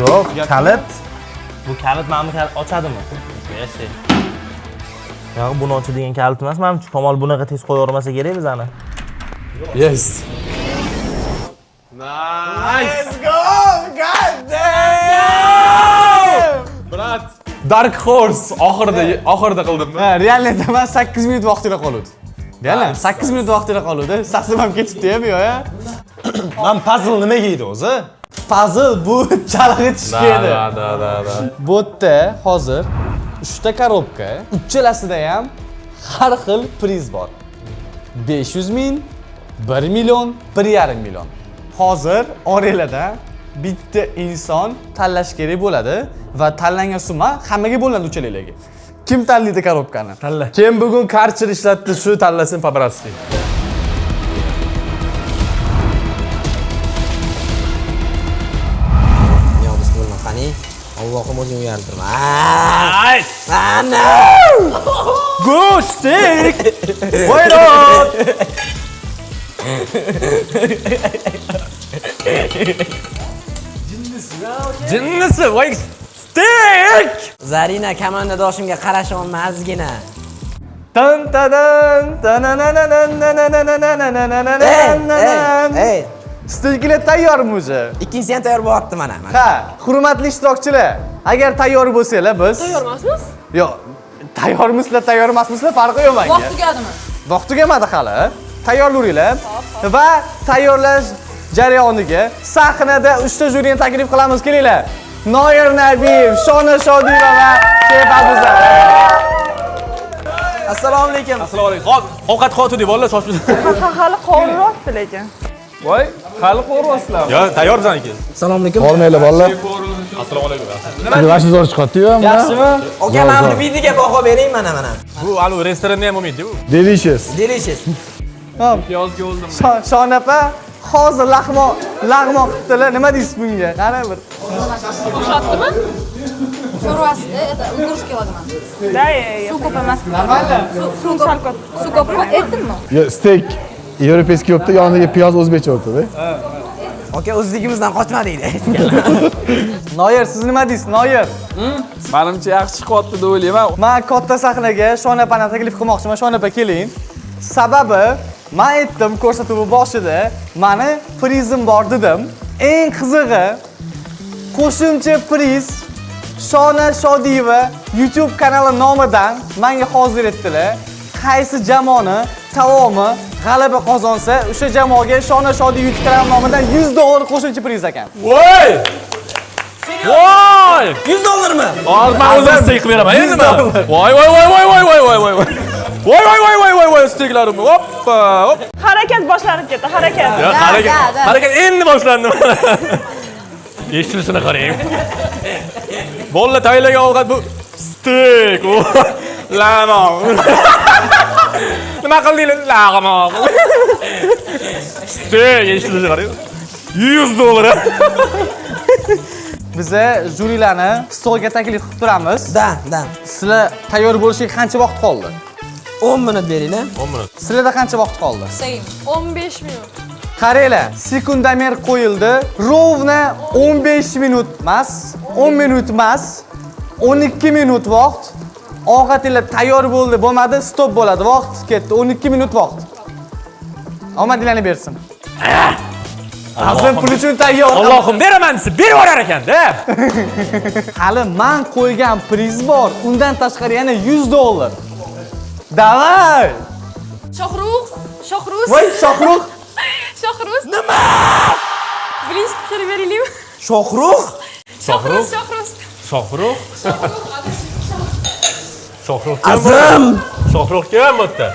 Yo'q, kalit. Bu kalit mana bu kalit ochadimi? Yesi. Yo'q, buni ochadigan kalit emas, menimcha Kamol bunaqa tez qo'yavermasa kerak bizani. Yes. Let's go! God damn! Brat, Dark Horse oxirida qildim. Ha, realni aytaman 8 minut vaqtinglar qoldi. Realni 8 minut vaqtinglar qoldi. Sasim ham ketibdi-ya bu yo'ya. Men puzzle nimaga edi o'zi? Puzzle bu chalg'itishga edi. Da. Bu yerda hozir 3 ta korobka, uchalasida ham har xil priz bor. 500 ming, 1 million, 1,5 million. Hozir oranglarda bitta inson tanlash kerak bo'ladi va tanlangan summa hammaga bo'linadi uchalarga. Kim tanlaydi korobkani? Tanla. Kim bugun karcher ishlatdi, shu tanlasin по-братски. Yo, bismillah qani. Allohim o'zing uyaltirma. Ana! Go'shtik! Voyrod! Jinnisi, voy stek! Zarina komandadoshimga qarashyapman azgina. Tan tadan tananananananananananananananan. Ey, Steklar tayyormi o'zi? ikkinchisi ham tayyor bo'lyapti mana. Ha, hurmatli ishtirokchilar, agar tayyor bo'lsanglar biz Tayyormasmiz? Yo'q, tayyormisizlar, tayyor emasmisizlar farqi yo'q menga. Vaqt tugadimi? Vaqt tugamadi hali. Tayyorlaringlar va tayyorlash jarayoniga sahnada 3 ta juriyni taklif qilamiz, kelinglar. Noir Nabiyev, Shona Shodiyeva va Sheyx Abuzar. Assalomu alaykum. Assalomu alaykum. Ovqat qotdi deb bolalar shoshib. Hali qovuryapti lekin. Voy, hali qo'rqasizlar. Yo, tayyorsan-ki. Assalomu alaykum. Bormaylar bolalar. Assalomu alaykum. Vashi zo'r chiqadi-yu. Yaxshimi? Aka, mana bu videoga baho bering mana. Bu anu restoranda ham bo'lmaydi-ku. Delicious. Delicious. Hop, piyozga o'ldim. Shona opa, hozir lag'moq qilibdilar. Nima deysiz bunga? Qara bir. O'xshatdimi? Sho'rvasida ulgurish keladiman. Da, Suv ko'p emas. suv sal ko'p. Suv ko'proq aytdimmi? Yo, steak. Европейский yopdi, yoniga piyoz o'zbekcha o'rtada. Aka, o'zligimizdan qochmadinglar. Noir, siz nima deysiz? Noir. Menimcha yaxshi chiqyapti deb o'ylayman. Men katta sahnaga Shona opani taklif qilmoqchiman. Shona opa keling. Sababi men aytdim ko'rsatuv boshida, meni prizim bor dedim. Eng qizig'i qo'shimcha priz Shona Shodiyeva YouTube kanali nomidan menga hozir etdilar. Qaysi jamoani taomi g'alaba qozonsa, o'sha jamoaga Shona Shodiyeva YouTube kanali nomidan $100 qo'shimcha priz ekan. Voy! Voy! $100mi? Hozir men o'zim steak qilib beraman. Endimi? Voy! Voy, steaklarim. Hoppa, hop. Harakat boshlanib ketdi, harakat. Yo, harakat endi boshlandi. Eshitishini qarang. Bolla tayyorlagan ovqat bu steak. Lag'moq. Nima qildinglar? Lag'moq. Steak eshitishini qarang. $100. Biza jurilarni stolga taklif qilib turamiz. Da. Sizlar tayyor bo'lishga qancha vaqt qoldi? 10 minut beringlar. 10 minut. Sizlarda qancha vaqt qoldi? Same. 15 minut. Qaranglar, sekundomer qo'yildi. Rovna 15 minut emas, 10 minut emas, 12 minut vaqt. Ovqatinglar tayyor bo'ldi, bo'lmadi, stop bo'ladi. Vaqt ketdi. 12 minut vaqt. Omadinglarni bersin. Azim pul uchun tayyor. Allohim beraman desa berib yurar ekanda. Hali men qo'ygan priz bor. Undan tashqari yana $100. Davay! Shohrux. Voy, Shohrux. Shohrux. Nima? Birinchi pishirib beraylikmi? Shohrux? Shohrux. Shohrux. Azim! Shohrux kim bu yerda?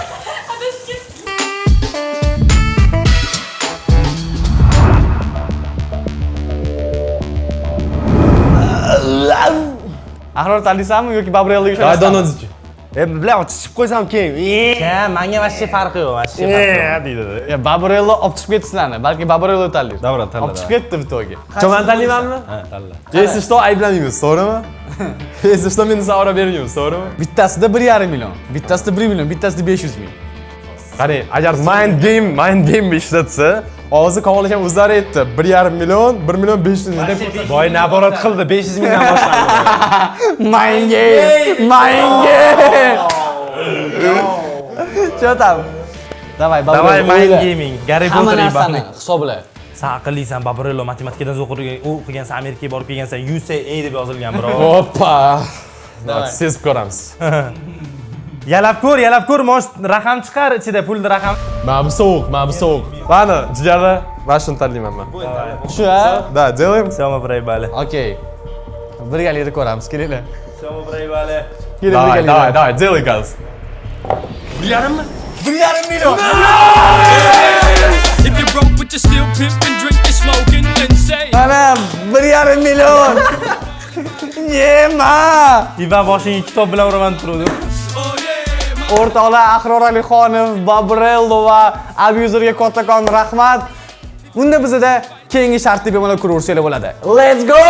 Ahror taniysanmi yoki Babrelga I don't know. Bilan ochib qo'ysam keyin. Ha, menga vashcha farqi yo'q, vashcha farqi yo'q. deydi. Ya Babrello olib chiqib ketdi sizlarni. Balki Babrello tanlaydi. Davra tanla. Olib chiqib ketdi bitoga. Cho'man tanlaymanmi? Ha, tanla. Если что, ayblamaymiz, to'g'rimi? Если что, meni savro bermaymiz, to'g'rimi? Bittasida 1,5 million, bittasida 1 million, bittasida 500 ming. Qarang, agar mind game ishlatsa, hozir qo'g'ilgan o'zlari aytdi. 1,5 million, 1 million 500 ming deb Boy naborat qildi, 500 mingdan boshlandi. Mind game. Что там? Давай, Davay mind gaming. Garri Hamma Potter narsani ibahni. hisobla. Sen aqllisan, Babrello matematikadan o'qigansan, Amerikaga borib kelgansan, UCA deb yozilgan, bro. Hoppa. Sezib ko'ramiz. Yalab ko'r, mosh raqam chiqar ichida, pulni raqam. Mana bu sovuq. Mana jigarda mana shuni tanlayman men. Shu a? Da, делаем. Всё, мы проебали. Okey. Birgalikda ko'ramiz, kelinglar. Всё, мы проебали. Давай, делай газ. 1,5 million. If you're broke but you're still pimping, drinking, smoking, then say Mana 1,5 million. Yema! Ivan boshingga kitob bilan uraman turdi. O'rtoqlar Ahror Alixonov, Babrello va abuzerga kattakon rahmat. Bunda bizda keyingi shartli bemalol ko'raversanglar bo'ladi. Let's go!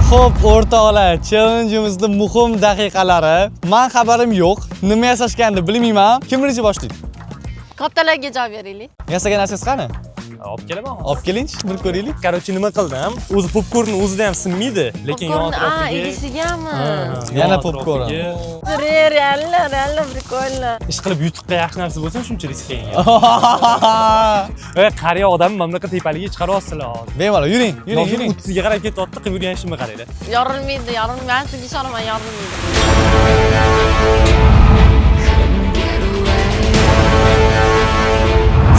Xo'p, o'rtoqlar, challenge'imizning muhim daqiqalari. Men xabarim yo'q. Nima yasashganini bilmayman. Kim birinchi boshlaydi? Kattalarga javob beraylik. Yasagan narsangiz qani? Olib kelaman. Olib keling-chi, bir ko'raylik. Короче, nima qildim? O'zi popkorn o'zida ham sinmaydi, lekin yon atrofiga. Idishigami? Yana popkorn. Реально прикольно. Ish qilib yutuqqa yaxshi narsa bo'lsa, shuncha risk qiyin. Qariya odam mamlakat tepaligiga chiqarib olsalar hozir. Bemalol yuring. 30 ga qarab ketyapti, qilib yurgan ishimga qaranglar. Yorilmaydi. Men sizga ishonaman, yorilmaydi.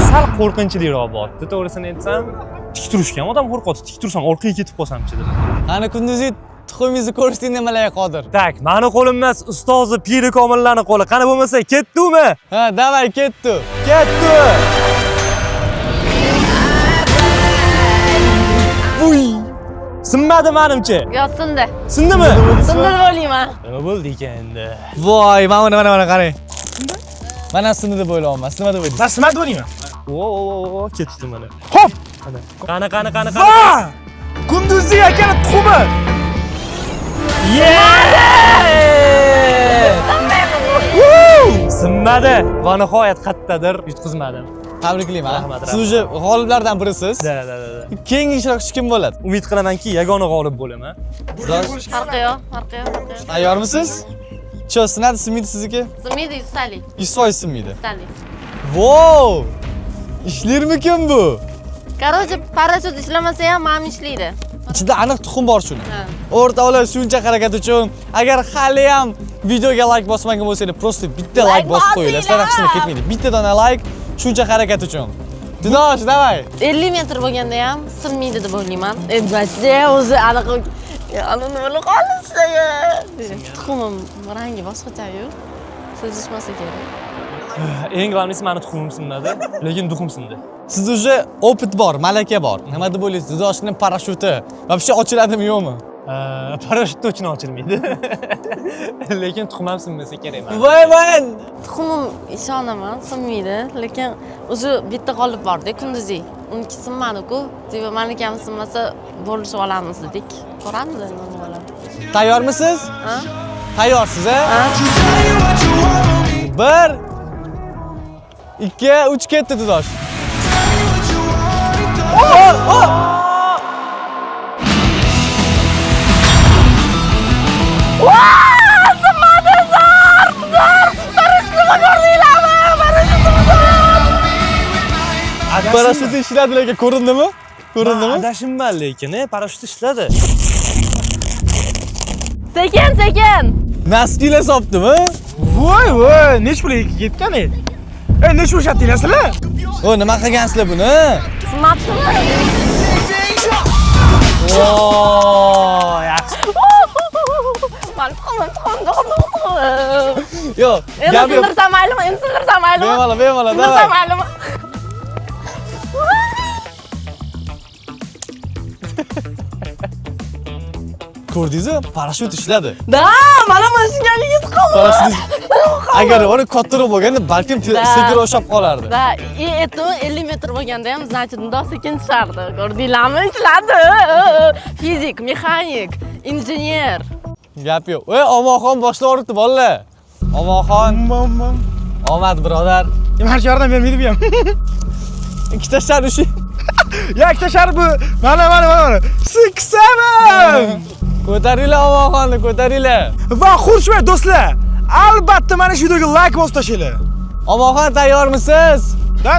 Sal qo'rqinchliroq bo'lyapti, to'g'risini aytsam. Tik turishga ham odam qo'rqadi. Tik tursam orqaga ketib qolsam-chi dedim. Ana kunduzi tuxumingizni ko'rishning nimalarga qodir? Tak, meni qo'lim emas, ustozi Piri Komillarning qo'li. Qani bo'lmasa, ketdimi? Ha, davay, ketdi. Ketdi. Uy! Sinmadi menimcha. Yo'q, sindi. Sindimi? Sindi deb o'ylayman. Nima bo'ldi ekan endi? Voy, mana qarang. Mana sindi deb o'ylayapman. Nima deb o'ylaysiz? Rasmat bo'layman. O, ketdi mana. Hop! Qani. Va! Kunduzi akani tuxumi. Sinmadi. Va nihoyat qattadir yutqizmadim. Tabriklayman. Rahmat. Siz уже g'oliblardan birisiz. Da. Keyingi ishtirokchi kim bo'ladi? Umid qilamanki, yagona g'olib bo'laman. Farqi yo'q. Tayyormisiz? Cho, sinadi, sinmaydi sizniki? Sinmaydi, ustalik. 100% sinmaydi. Ustalik. Wow! Ishlarmikan bu? Короче, parashyut ishlamasa ham ham ishlaydi. Ichida aniq tuxum bor shuni. O'rtoqlar, shuncha harakat uchun agar hali ham videoga like bosmagan bo'lsangiz, просто bitta like bosib qo'yinglar. Sizlar haqingizda ketmaydi. Bitta dona like shuncha harakat uchun. Didosh, davay. 50 metr bo'lganda ham sinmaydi deb o'ylayman. Bachcha o'zi aniq ana nima qolsa. Tuxumim rangi boshqacha-yu. Sezishmasa kerak. Eng g'alabisi meni tuxumim sinmadi, lekin duxum sindi. Sizda уже opit bor, malaka bor. Nima deb o'ylaysiz? Didoshning parashyuti вообще ochiladimi, yo'qmi? Parashyut точно ochilmaydi. Lekin tuxum ham sinmasa kerak emas. Voy. Tuxumim ishonaman, sinmaydi, lekin o'zi bitta qolib bor-da, kunduzi. uniki sinmadi-ku. Tipo, menikami sinmasa bo'lishib olamiz dedik. Ko'ramiz endi nima bo'ladi. Tayyormisiz? Ha? Tayyorsiz, a? 1 2 3 ketdi Dudosh. Parashyut ishladi lekin ko'rindimi? Ko'rindimi? Adashimman lekin, parashyut ishladi. Sekin, sekin. Naskila sopdimi? Voy, nech pulga ketgan edi? Nech o'shatdinglar sizlar? O, nima qilgansizlar buni? Sinmabdimi? Voy, yaxshi. Mana tuxum. Yo'q, Endi sindirsam maylimi? Bemalol, Sindirsam maylimi? Ko'rdingizmi? Parashyut ishladi. Da, mana shunga yetib qoldim. Parashyut agar uni kattaroq bo'lganda balkim sekin oshib qolardi. Da, eto 50 metr bo'lganda ham, значит, undoq sekin tushardi. Ko'rdinglarmi? Ishladi. Fizik, mexanik, injener. Gap yo'q. Omonxon boshlab yuboribdi bolalar. Omonxon. Omad birodar. Hech yordam bermaydi bu ham. Ikkita shar ushi. Ya, ikkita shar bu. Mana. 6-7. Ko'taringlar Omonxonni, ko'taringlar. Va xursand do'stlar. Albatta mana shu videoga like bosib tashlaylar. Omonxon tayyormisiz? Da.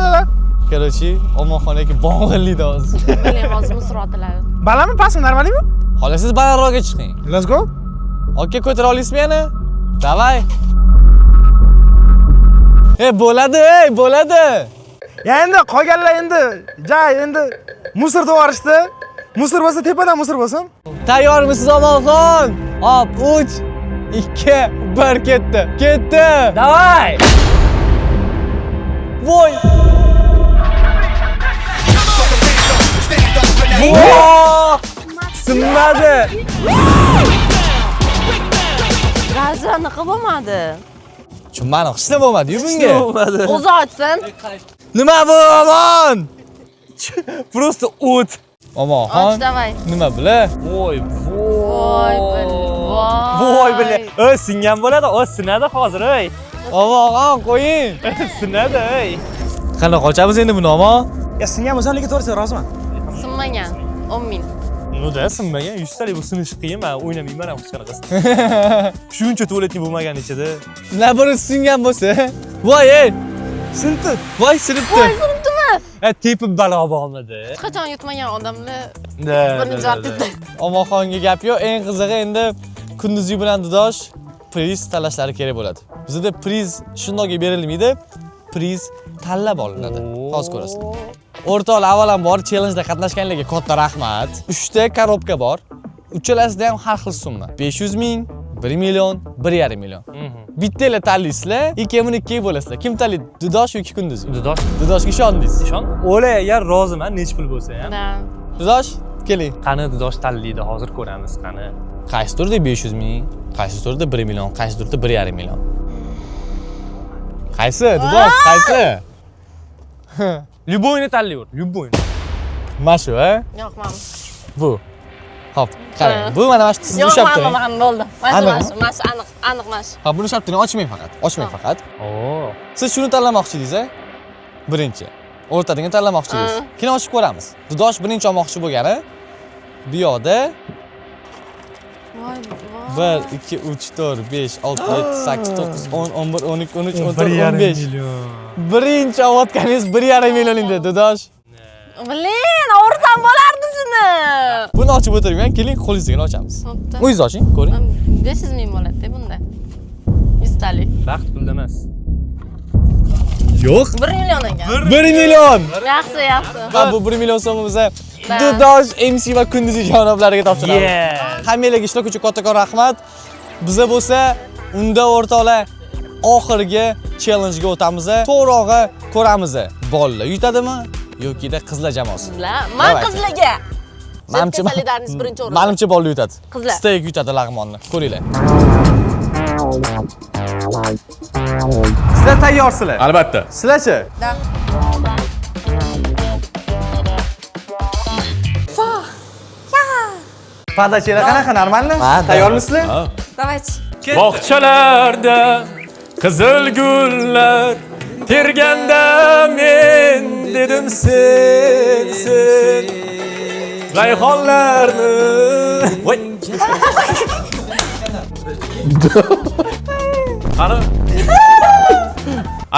Короче, Omonxonniki bog'lanlikda hozir. Biling, hozir misro otiladi. Balandmi, pastmi, normalmi? Xolos siz balandroqga chiqing. Let's go. Okey, ko'tara olasizmi yana? Davay. Bo'ladi. Ya endi qolganlar endi musor to'g'rishdi. Musor bo'lsa tepadan musor bo'lsin. Tayyormisiz Omonxon? Hop, 3 2 1 ketdi. Davay! Voy! Sinmadi. Raja anaqa bo'lmadi. Tushunmadim, hech nima bo'lmadi-yu bunga. O'zi ochsin. Nima bu, Omon? Просто o't. Omonxon. Och, davay. Nima bila? Voy. Voy, Singan bo'ladi, sinadi hozir, ey. Omonxon, qo'ying. Sinadi, ey. Qanaqa ochamiz endi buni, Omon? Ya, singan bo'lsa lekin to'g'risi roziman. Sinmagan. 10 ming. Nuda sinmagan, 100 talik bu sinishi qiyin, men o'ynamayman ham hech qanaqasi. Shuncha tualetli bo'lmagan ichida. Labori singan bo'lsa. Voy, ey. Sinibdi. Voy, sinibdi. Voy, sinibdimi? Tepib balo bo'lmadi. Hech qachon yutmagan odamlar Da. birinchi artitda. Omonxonga gap yo'q. Eng qizig'i endi kunduzi bilan Dudosh priz tanlashlari kerak bo'ladi. Bizda priz shundoqga berilmaydi. Priz tanlab olinadi. Hozir ko'rasiz. O'rtoqlar, avvalambor challenge-da qatnashganlarga katta rahmat. 3 ta korobka bor. Uchalasida ham har xil summa. 500 ming, 1 million, 1,5 million. Bittalar tanlaysizlar, ikkiga ikkiga bo'lasizlar. Kim tanlaydi? Dudosh yoki kunduzi? Dudosh. Dudoshga ishondingiz. O'la, agar roziman, nech pul bo'lsa ham. Da. Dudosh, keling. Qani Dudosh tanlaydi, hozir ko'ramiz, qani. Qaysi turda 500 ming, qaysi turda 1 million, qaysi turda 1,5 million. Qaysi? Dudosh, qaysi? Любойni tanlayver, любойni. Mana shu, a? Yo'q, mana. Bu. Hop, qarang. Bu mana shu sizni ushlab turing. Yo'q, mana bo'ldi. Mana shu aniq mana shu. Ha, buni ushlab turing, ochmang faqat. Ochmang faqat. Oo. Siz shuni tanlamoqchi edingiz-a? Birinchi. O'rtadagini tanlamoqchi edingiz. Keyin ochib ko'ramiz. Dudosh birinchi olmoqchi bo'lgani bu yoqda Voy. 1 2 3 4 5 6 7 8 9 10 11 12 13 14 15 birinchi olayotganingiz 1,5 million edi Dudosh. Bilin, o'rsam bo'lardi shuni. Buni ochib o'tirmang, keling qo'lingizdagini ochamiz. O'zingiz oching, ko'ring. 500 ming bo'ladi bunda. 100 talik. Baxt pulda emas. Yo'q. 1 million ekan. 1 million. Yaxshi. Ha, bu 1 million so'm biza Dudosh MC va kunduzi janoblariga topshiramiz. Hammalarga ishtirokchi kattakon rahmat. Biza bo'lsa, unda o'rtoqlar oxirgi challenge-ga o'tamiz. To'g'rog'i ko'ramiz. Bolalar yutadimi yoki-da qizlar jamoasi? Men qizlarga. Menimcha solidarность birinchi o'rinda. Menimcha bolalar yutadi. Qizlar. Steak yutadi lag'monni. Ko'ringlar. Sizlar tayyorsizlar? Albatta. Sizlarchi? Da. Padachilar qanaqa, normalmi? Tayyormisizlar? Давайте. Bog'chalarda qizil gullar terganda men dedim sen rayhonlarni voy qani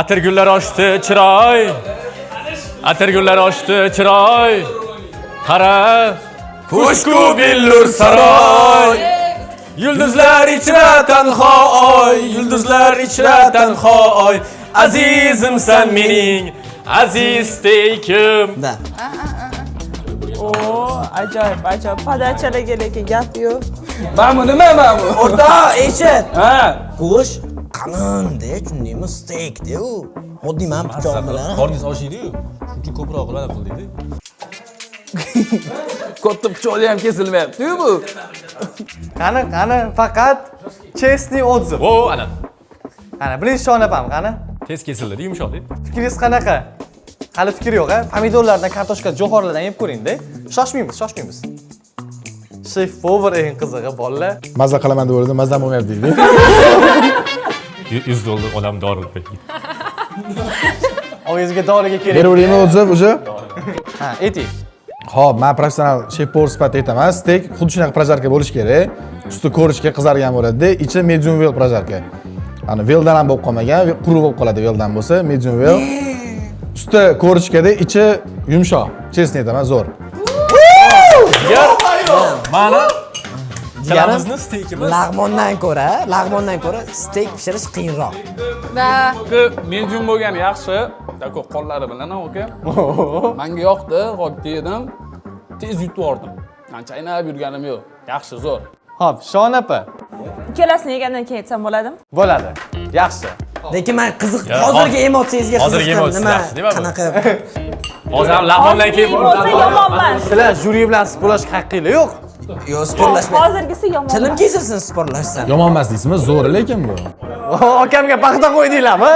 atirgullar ochdi chiroy atirgullar ochdi chiroy qara ko'shku billur saroy yulduzlar ichra tanho oy yulduzlar ichra tanho oy azizimsan mening aziz teykim Ajoyib, ajoyib. Podachalarga lekin gap yo'q. Mana nima mana bu? O'rta, eshit. Ha. Go'sht qalin-da, tushundingmi? Steak-da u. Oddiy men pichoq bilan. qorningiz ochiydi-yu shuncha ko'proq g'alaba qildingiz. Katta pichoqli ham kesilmayapti-yu bu. Qani, faqat chestni отзыв. O ana. Qani, birinchi shonapam, qani. Tez kesildi, yumshoqdi. Fikringiz qanaqa? Hali fikr yo'q, a? Pomidorlardan, kartoshka, jo'xorilardan yeb ko'ring-da. Shoshmaymiz. Chef povor eng qizig'i bolalar. Mazza qilaman deb o'yladim, mazza bo'lmayapti deydi. $100 odam dori. Oyingizga doriga kerak. Beraveraymi o'zi уже? Ha, ayting. Xo'p, men professional shef-povor sifatida aytaman. Steak xuddi shunaqa projarka bo'lishi kerak. Usti ko'rishga qizargan bo'ladi-da, ichi medium well projarka. Ana veldan ham bo'lib qolmagan, quruq bo'lib qoladi veldan bo'lsa, medium well. Usti ko'rishgada ichi yumshoq. Chestni aytaman, zo'r. Mana Jigarimizni steykimiz. Lag'mondan ko'ra steak pishirish qiyinroq. Va Medium bo'lgani yaxshi. Tako qo'llari bilan aka. Menga yoqdi, oddiy edim. Tez yutib yubordim. Men chaynab yurganim yo'q. Yaxshi, zo'r. Xo'p, Shon opa. ikkalasini yegandan keyin aytsam bo'ladimi? Bo'ladi. Yaxshi. Lekin men qiziq, hozirgi emotsiyangizga qiziqdim. Nima? Qanaqa? Hozir ham lag'mondan keyin Emotsiya yomon emas. Sizlar juri bilan sporlashga haqqinglar yo'q. Yo'q, sporlashmay. Hozirgisi yomon. Tilim kesilsin sporlashsam. Yomon emas deysizmi? Zo'r lekin bu. Akamga paxta qo'ydinglarmi?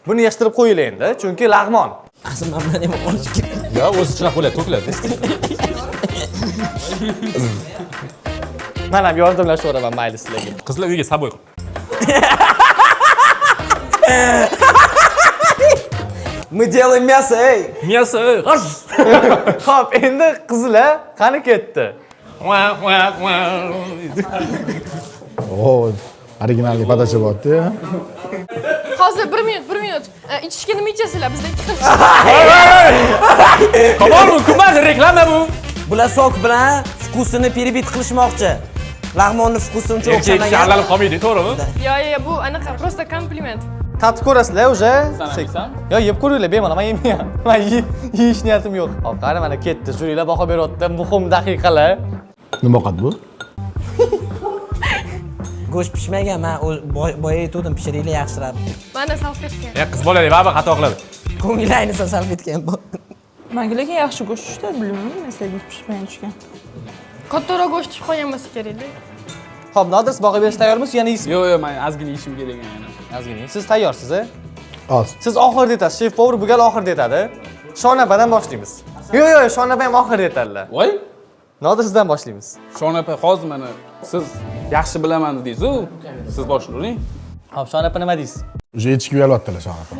Buni yashtirib qo'yinglar endi, chunki lag'mon. Asl men bilan ham olish kerak. yo o'zi chiroq bo'ladi, to'kiladi. Men ham yordamlashaveraman, mayli sizlarga. Qizlar uyga saboy qil. Мы делаем мясо, ey. Мясо. Xo'p, endi qizlar qani ketdi? O, originalli podacha bo'lyapti. Hozir 1 minut. Ichishga nima ichasizlar? Bizda 2 xil. Komon, kumbaz reklama bu. Bular sok bilan vkusini перебит qilishmoqchi. Lag'monni vkusini uncha o'xshamagan. Sharlanib qolmaydi, to'g'rimi? Yo, bu anaqa просто kompliment. Tatib ko'rasizlar уже? Sanaysam? Yo, yeb ko'ringlar, bemalol. Men yemayman. Men yeyish niyatim yo'q. Hop, qara mana ketdi. Jurilar baho beryapti. Muhim daqiqalar. Nima qildi bu? Go'sht pishmagan, men boya aytdim, pishiringlar yaxshiroq. Mana salfetka. Qiz bola deb baribir xato qiladi. Ko'ngli aynisa salfetka ham bor. Menga lekin yaxshi go'sht tushdi, bilmayman, mesela pishmay tushgan. Kattaroq go'sht tushib qolgan bo'lsa kerak-da. Xo'p, Nodir, siz baho berishga tayyormisiz? Yana yeysizmi? Yo'q, men ozgina yeyishim kerak yana. Ozgina. Siz tayyorsiz, a? Hozir. Siz oxirida aytasiz. Chef povor bu gal oxirida aytadi. Shonapadan boshlaymiz. Yo'q, Shonapa ham oxirida aytadilar. Voy, Nodir, sizdan boshlaymiz. Shonapa hozir mana siz yaxshi bilaman dedingiz-ku. Siz boshlang. Xo'p, Shonapa nima deysiz? Уже echki uyalyaptilar shon aka.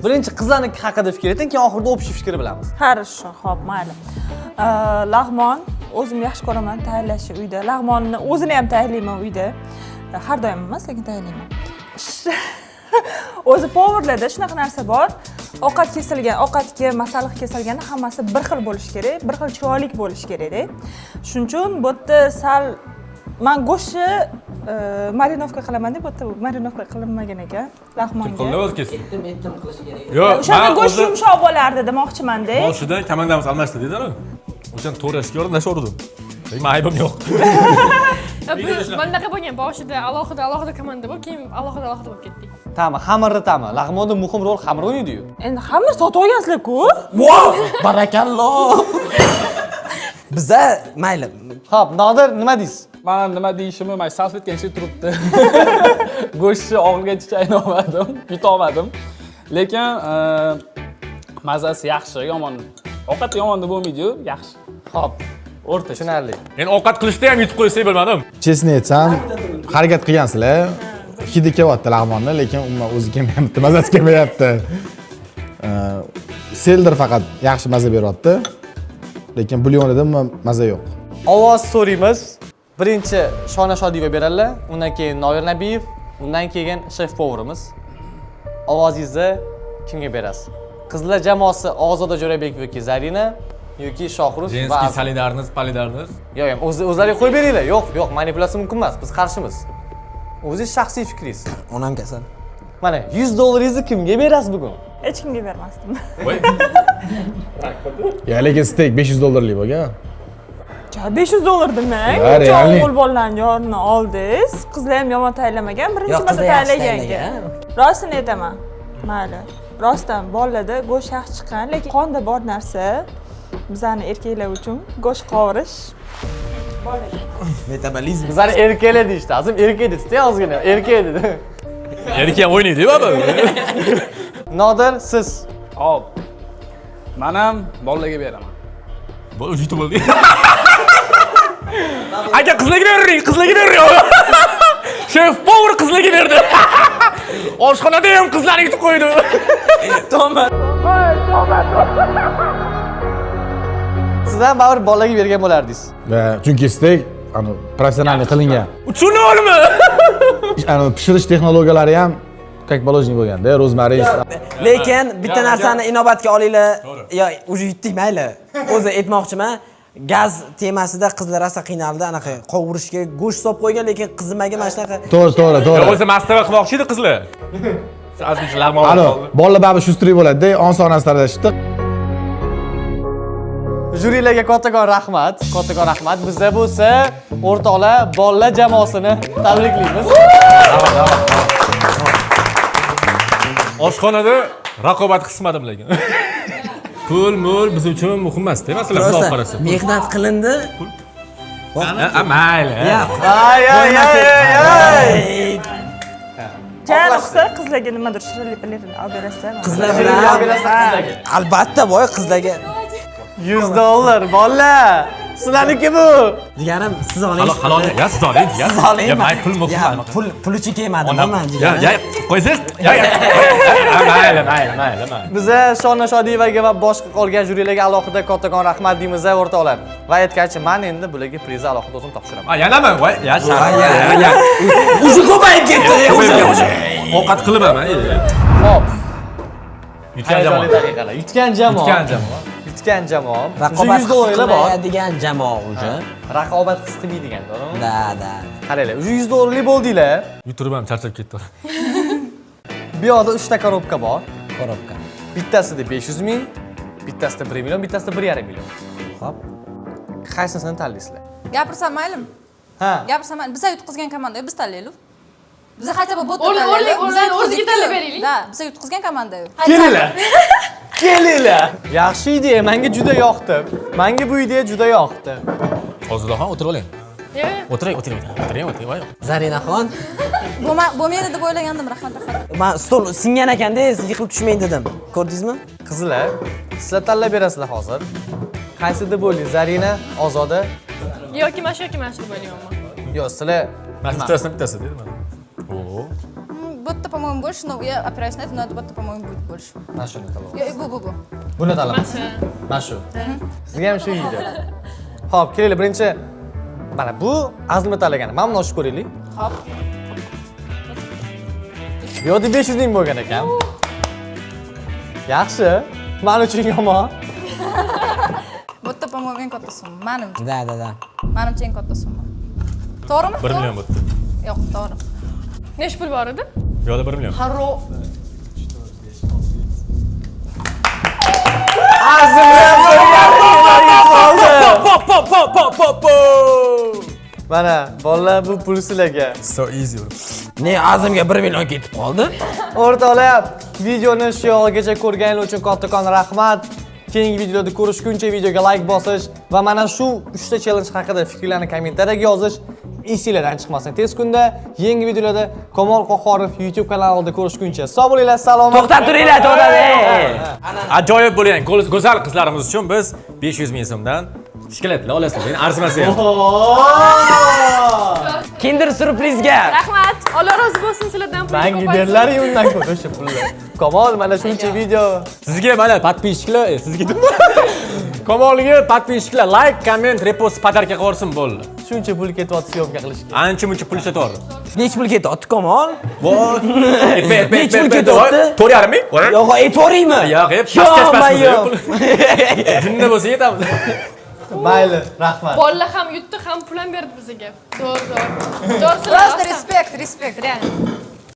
Birinchi qizlarniki haqida fikr ayting, keyin oxirida общий fikr bilamiz. Хорошо, xo'p, mayli. Lag'mon o'zim yaxshi ko'raman tayyorlashni uyda. Lag'monni o'zini ham tayyorlayman uyda. Har doim emas, lekin tayyorlayman. O'zi powerlarda shunaqa narsa bor. Ovqatga masalliq kesilganda hammasi bir xil bo'lishi kerak, bir xil chiroyli bo'lishi kerak-da. Shuning uchun bu yerda sal men go'shtni marinovka qilaman deb, bu yerda marinovka qilinmagan ekan lag'monga. Qo'lni o'zi kesdi. Aytdim qilish kerak. Yo'q, O'shanda go'sht yumshoq bo'lardi demoqchiman-da. Boshida komandamiz almashtirdilar-ku. O'shan to'rashga o'rnashaverdim. Men aybim yo'q. Bunaqa bo'lgan, boshida alohida komanda bo'lib, keyin alohida bo'lib ketdik. Ta'mi, xamirni ta'mi. Lag'monda muhim rol xamir o'ynaydi-yu. Endi xamir sotib olgansizlar-ku. Wow! Barakalloh. Biza mayli. Xo'p, Nodir, nima deysiz? Men nima deyishimni men salfetka ichib turibdi. Go'shtni og'ilgacha chaynolmadim, yutolmadim. Lekin mazasi yaxshi, yomon. Ovqat yomon deb bo'lmaydi-yu, yaxshi. Xo'p. O'rta. Tushunarli. Endi ovqat qilishda ham yutib qo'ysak bo'lmadim. Chestni aytsam, harakat qilgansizlar. Hidi kelyapti lag'monni, lekin umuman o'zi kelmayapti, mazasi kelmayapti. Seldir faqat yaxshi maza beryapti. Lekin bulyonida maza yo'q. Ovoz so'raymiz. Birinchi Shona Shodiyeva beradilar, undan keyin Noir Nabiyev, undan keyin shef povrimiz. Ovozingizni kimga berasiz? Qizlar jamoasi Ozoda Jo'rabekov yoki Zarina yoki Shohruz Jenskiy solidarnost, polidarnost. Yo'q, o'zlaringiz qo'yib beringlar. Yo'q, manipulyatsiya mumkin emas. Biz qarshimiz. O'zingiz shaxsiy fikringiz. Onam kasal. Mana $100 kimga berasiz bugun? Hech kimga bermasdim. Ya lekin steak $500 bo'lgan. $500 demak. O'g'il bolalarning yorini oldingiz. Qizlar ham yomon tayinlamagan, birinchi marta tayinlagan. Rostini aytaman. Mayli. Rostdan bolalarda go'sht yaxshi chiqqan, lekin qonda bor narsa bizani erkaklar uchun go'sht qovurish. Metabolizm. Bizlar erkaklar deyishdi. Azim erkak dedi, ozgina erkak dedi. Erkak ham o'ynaydi-ku bu. Nodir, siz. Hop. Men ham bolalarga beraman. Bu yutib oldi. Aka qizlarga bering, qizlarga bering. Chef povur qizlarga berdi. Oshxonada ham qizlar yutib qo'ydi. Tomat. Sizdan baribir bolaga bergan bo'lardingiz. Chunki steak professionalniy qilingan. Tushunolmi? Pishirish texnologiyalari ham как положено bo'lganda, rozmarin. Lekin bitta narsani inobatga olinglar. Yo, уже yutdik mayli. O'zi aytmoqchiman, gaz temasida qizlar asa qiynaldi, anaqa qovurishga go'sht solib qo'ygan, lekin qizimaga mana shunaqa. To'g'ri. O'zi mastava qilmoqchi edi qizlar. Azizlarga Alo, bolalar baribir shustrik bo'ladi-da, on-sonasi tarashdi. Jurilarga kattakon rahmat. Bizda bo'lsa o'rtoqlar bolalar jamoasini tabriklaymiz. Oshxonada raqobat qismadim lekin. Pul biz uchun muhim emas-da, masalan, xudo qarasa. Mehnat qilindi. Mayli. Ay. Jan qilsa qizlarga nimadir shirinlik olib berasizlar. Qizlar bilan albatta boy qizlarga $100 bolalar. Sizlarniki bu. Jigarim, siz oling. Halol, ya siz oling. Siz oling. Ya men pul muhim. Pul uchun kelmadim men jigarim. Ya qo'ysiz. Mayli. Biza Shona Shodiyevaga va boshqa qolgan jurilarga alohida kattakon rahmat deymiz o'rtoqlar. Va aytgancha men endi bularga prizni alohida o'zim topshiraman. Yanami? Ya Uzi ko'payib ketdi. Ovqat qilaman. Hop. Yutgan jamoa. Yutgan jamoa. Raqobat $100 bor. degan jamoa уже. Raqobat qilib qilmaydigan, to'g'rimi? Da. Qaranglar, $100 bo'ldinglar. Yuturib ham charchab ketdim. Bu yoqda 3 ta korobka bor. Korobka. Bittasida 500 ming, bittasida 1 million, bittasida 1,5 million. Xo'p. Qaysisini tanlaysizlar? Gapirsam maylimi? Ha. Gapirsam mayli. Biza yutqizgan komandayu biz tanlaylik. Biza хотя бы bot o'rniga tanlab beraylik. Da, biza yutqizgan komandayu. Kelinglar. Yaxshi idea, menga juda yoqdi. Menga bu idea juda yoqdi. Hozirdaxon o'tirib oling. O'tiring. Zarinaxon. Bo'lmaydi deb o'ylagandim, rahmat. Men stol singan ekanda, yiqilib tushmang dedim. Ko'rdingizmi? Qizlar, sizlar tanlab berasizlar hozir. Qaysi deb o'ylaysiz? Zarina, Ozoda yoki mana shu deb o'ylayman. Yo'q, sizlar bittasi dedi mana. Будто, по-моему, больше, но я опираюсь на это, но это будто, по-моему, будет больше. Mana shuni tanlab. Bu. Buni tanlaymiz. Mana shu. Sizga ham shu edi. Xo'p, kelinglar, birinchi mana bu azmi tanlagan. Mana buni ochib ko'raylik. Hop. Bu yerda 500 ming bo'lgan ekan. Yaxshi. Men uchun yomon. Будто, по-моему, eng katta summa. Menimcha. Da. Menimcha eng katta summa. To'g'rimi? 1 million bo'pti. Yo'q, to'g'ri. Necha pul bor edi? Bu yoqda 1 million. Haro. Mana bolalar bu pul sizlarga. So easy. Ne Azimga 1 million ketib qoldi. O'rtoqlar, videoni shu yo'lgacha ko'rganingiz uchun kattakon rahmat. Keyingi videoda ko'rishguncha videoga like bosish va mana shu 3 ta challenge haqida fikrlarni kommentariyaga yozish esinglardan chiqmasin. Tez kunda yangi videolarda Kamol Qo'qorov YouTube kanalida ko'rishguncha sog' bo'linglar, salomat. To'xtab turinglar, to'xtab. Ajoyib bo'lgan go'zal qizlarimiz uchun biz 500 ming so'mdan Shikolatlar olasizlar, meni arzimas ham. Kinder surprizga. Rahmat. Alloh rozi bo'lsin sizlardan. Menga berlaring undan ko'p o'sha pulni. Kamol, mana shuncha video. Sizga mana подписчиклар, sizga Kamolga подписчиклар, like, komment, repost, podarka qilsin bo'ldi. Shuncha pul ketyapti syomka qilishga. Ancha-muncha pul ishlatyapti. Nech pul ketyapti, Kamol? Voy. Nech pul ketyapti? 4,5 ming? Yo'q, aytvoringmi? Yo'q, pastkash. Jinni bo'lsa yetamiz. Mayli, rahmat. Bolalar ham yutdi, ham pul ham berdi bizga. Zo'r. Zo'r. Просто респект, реально.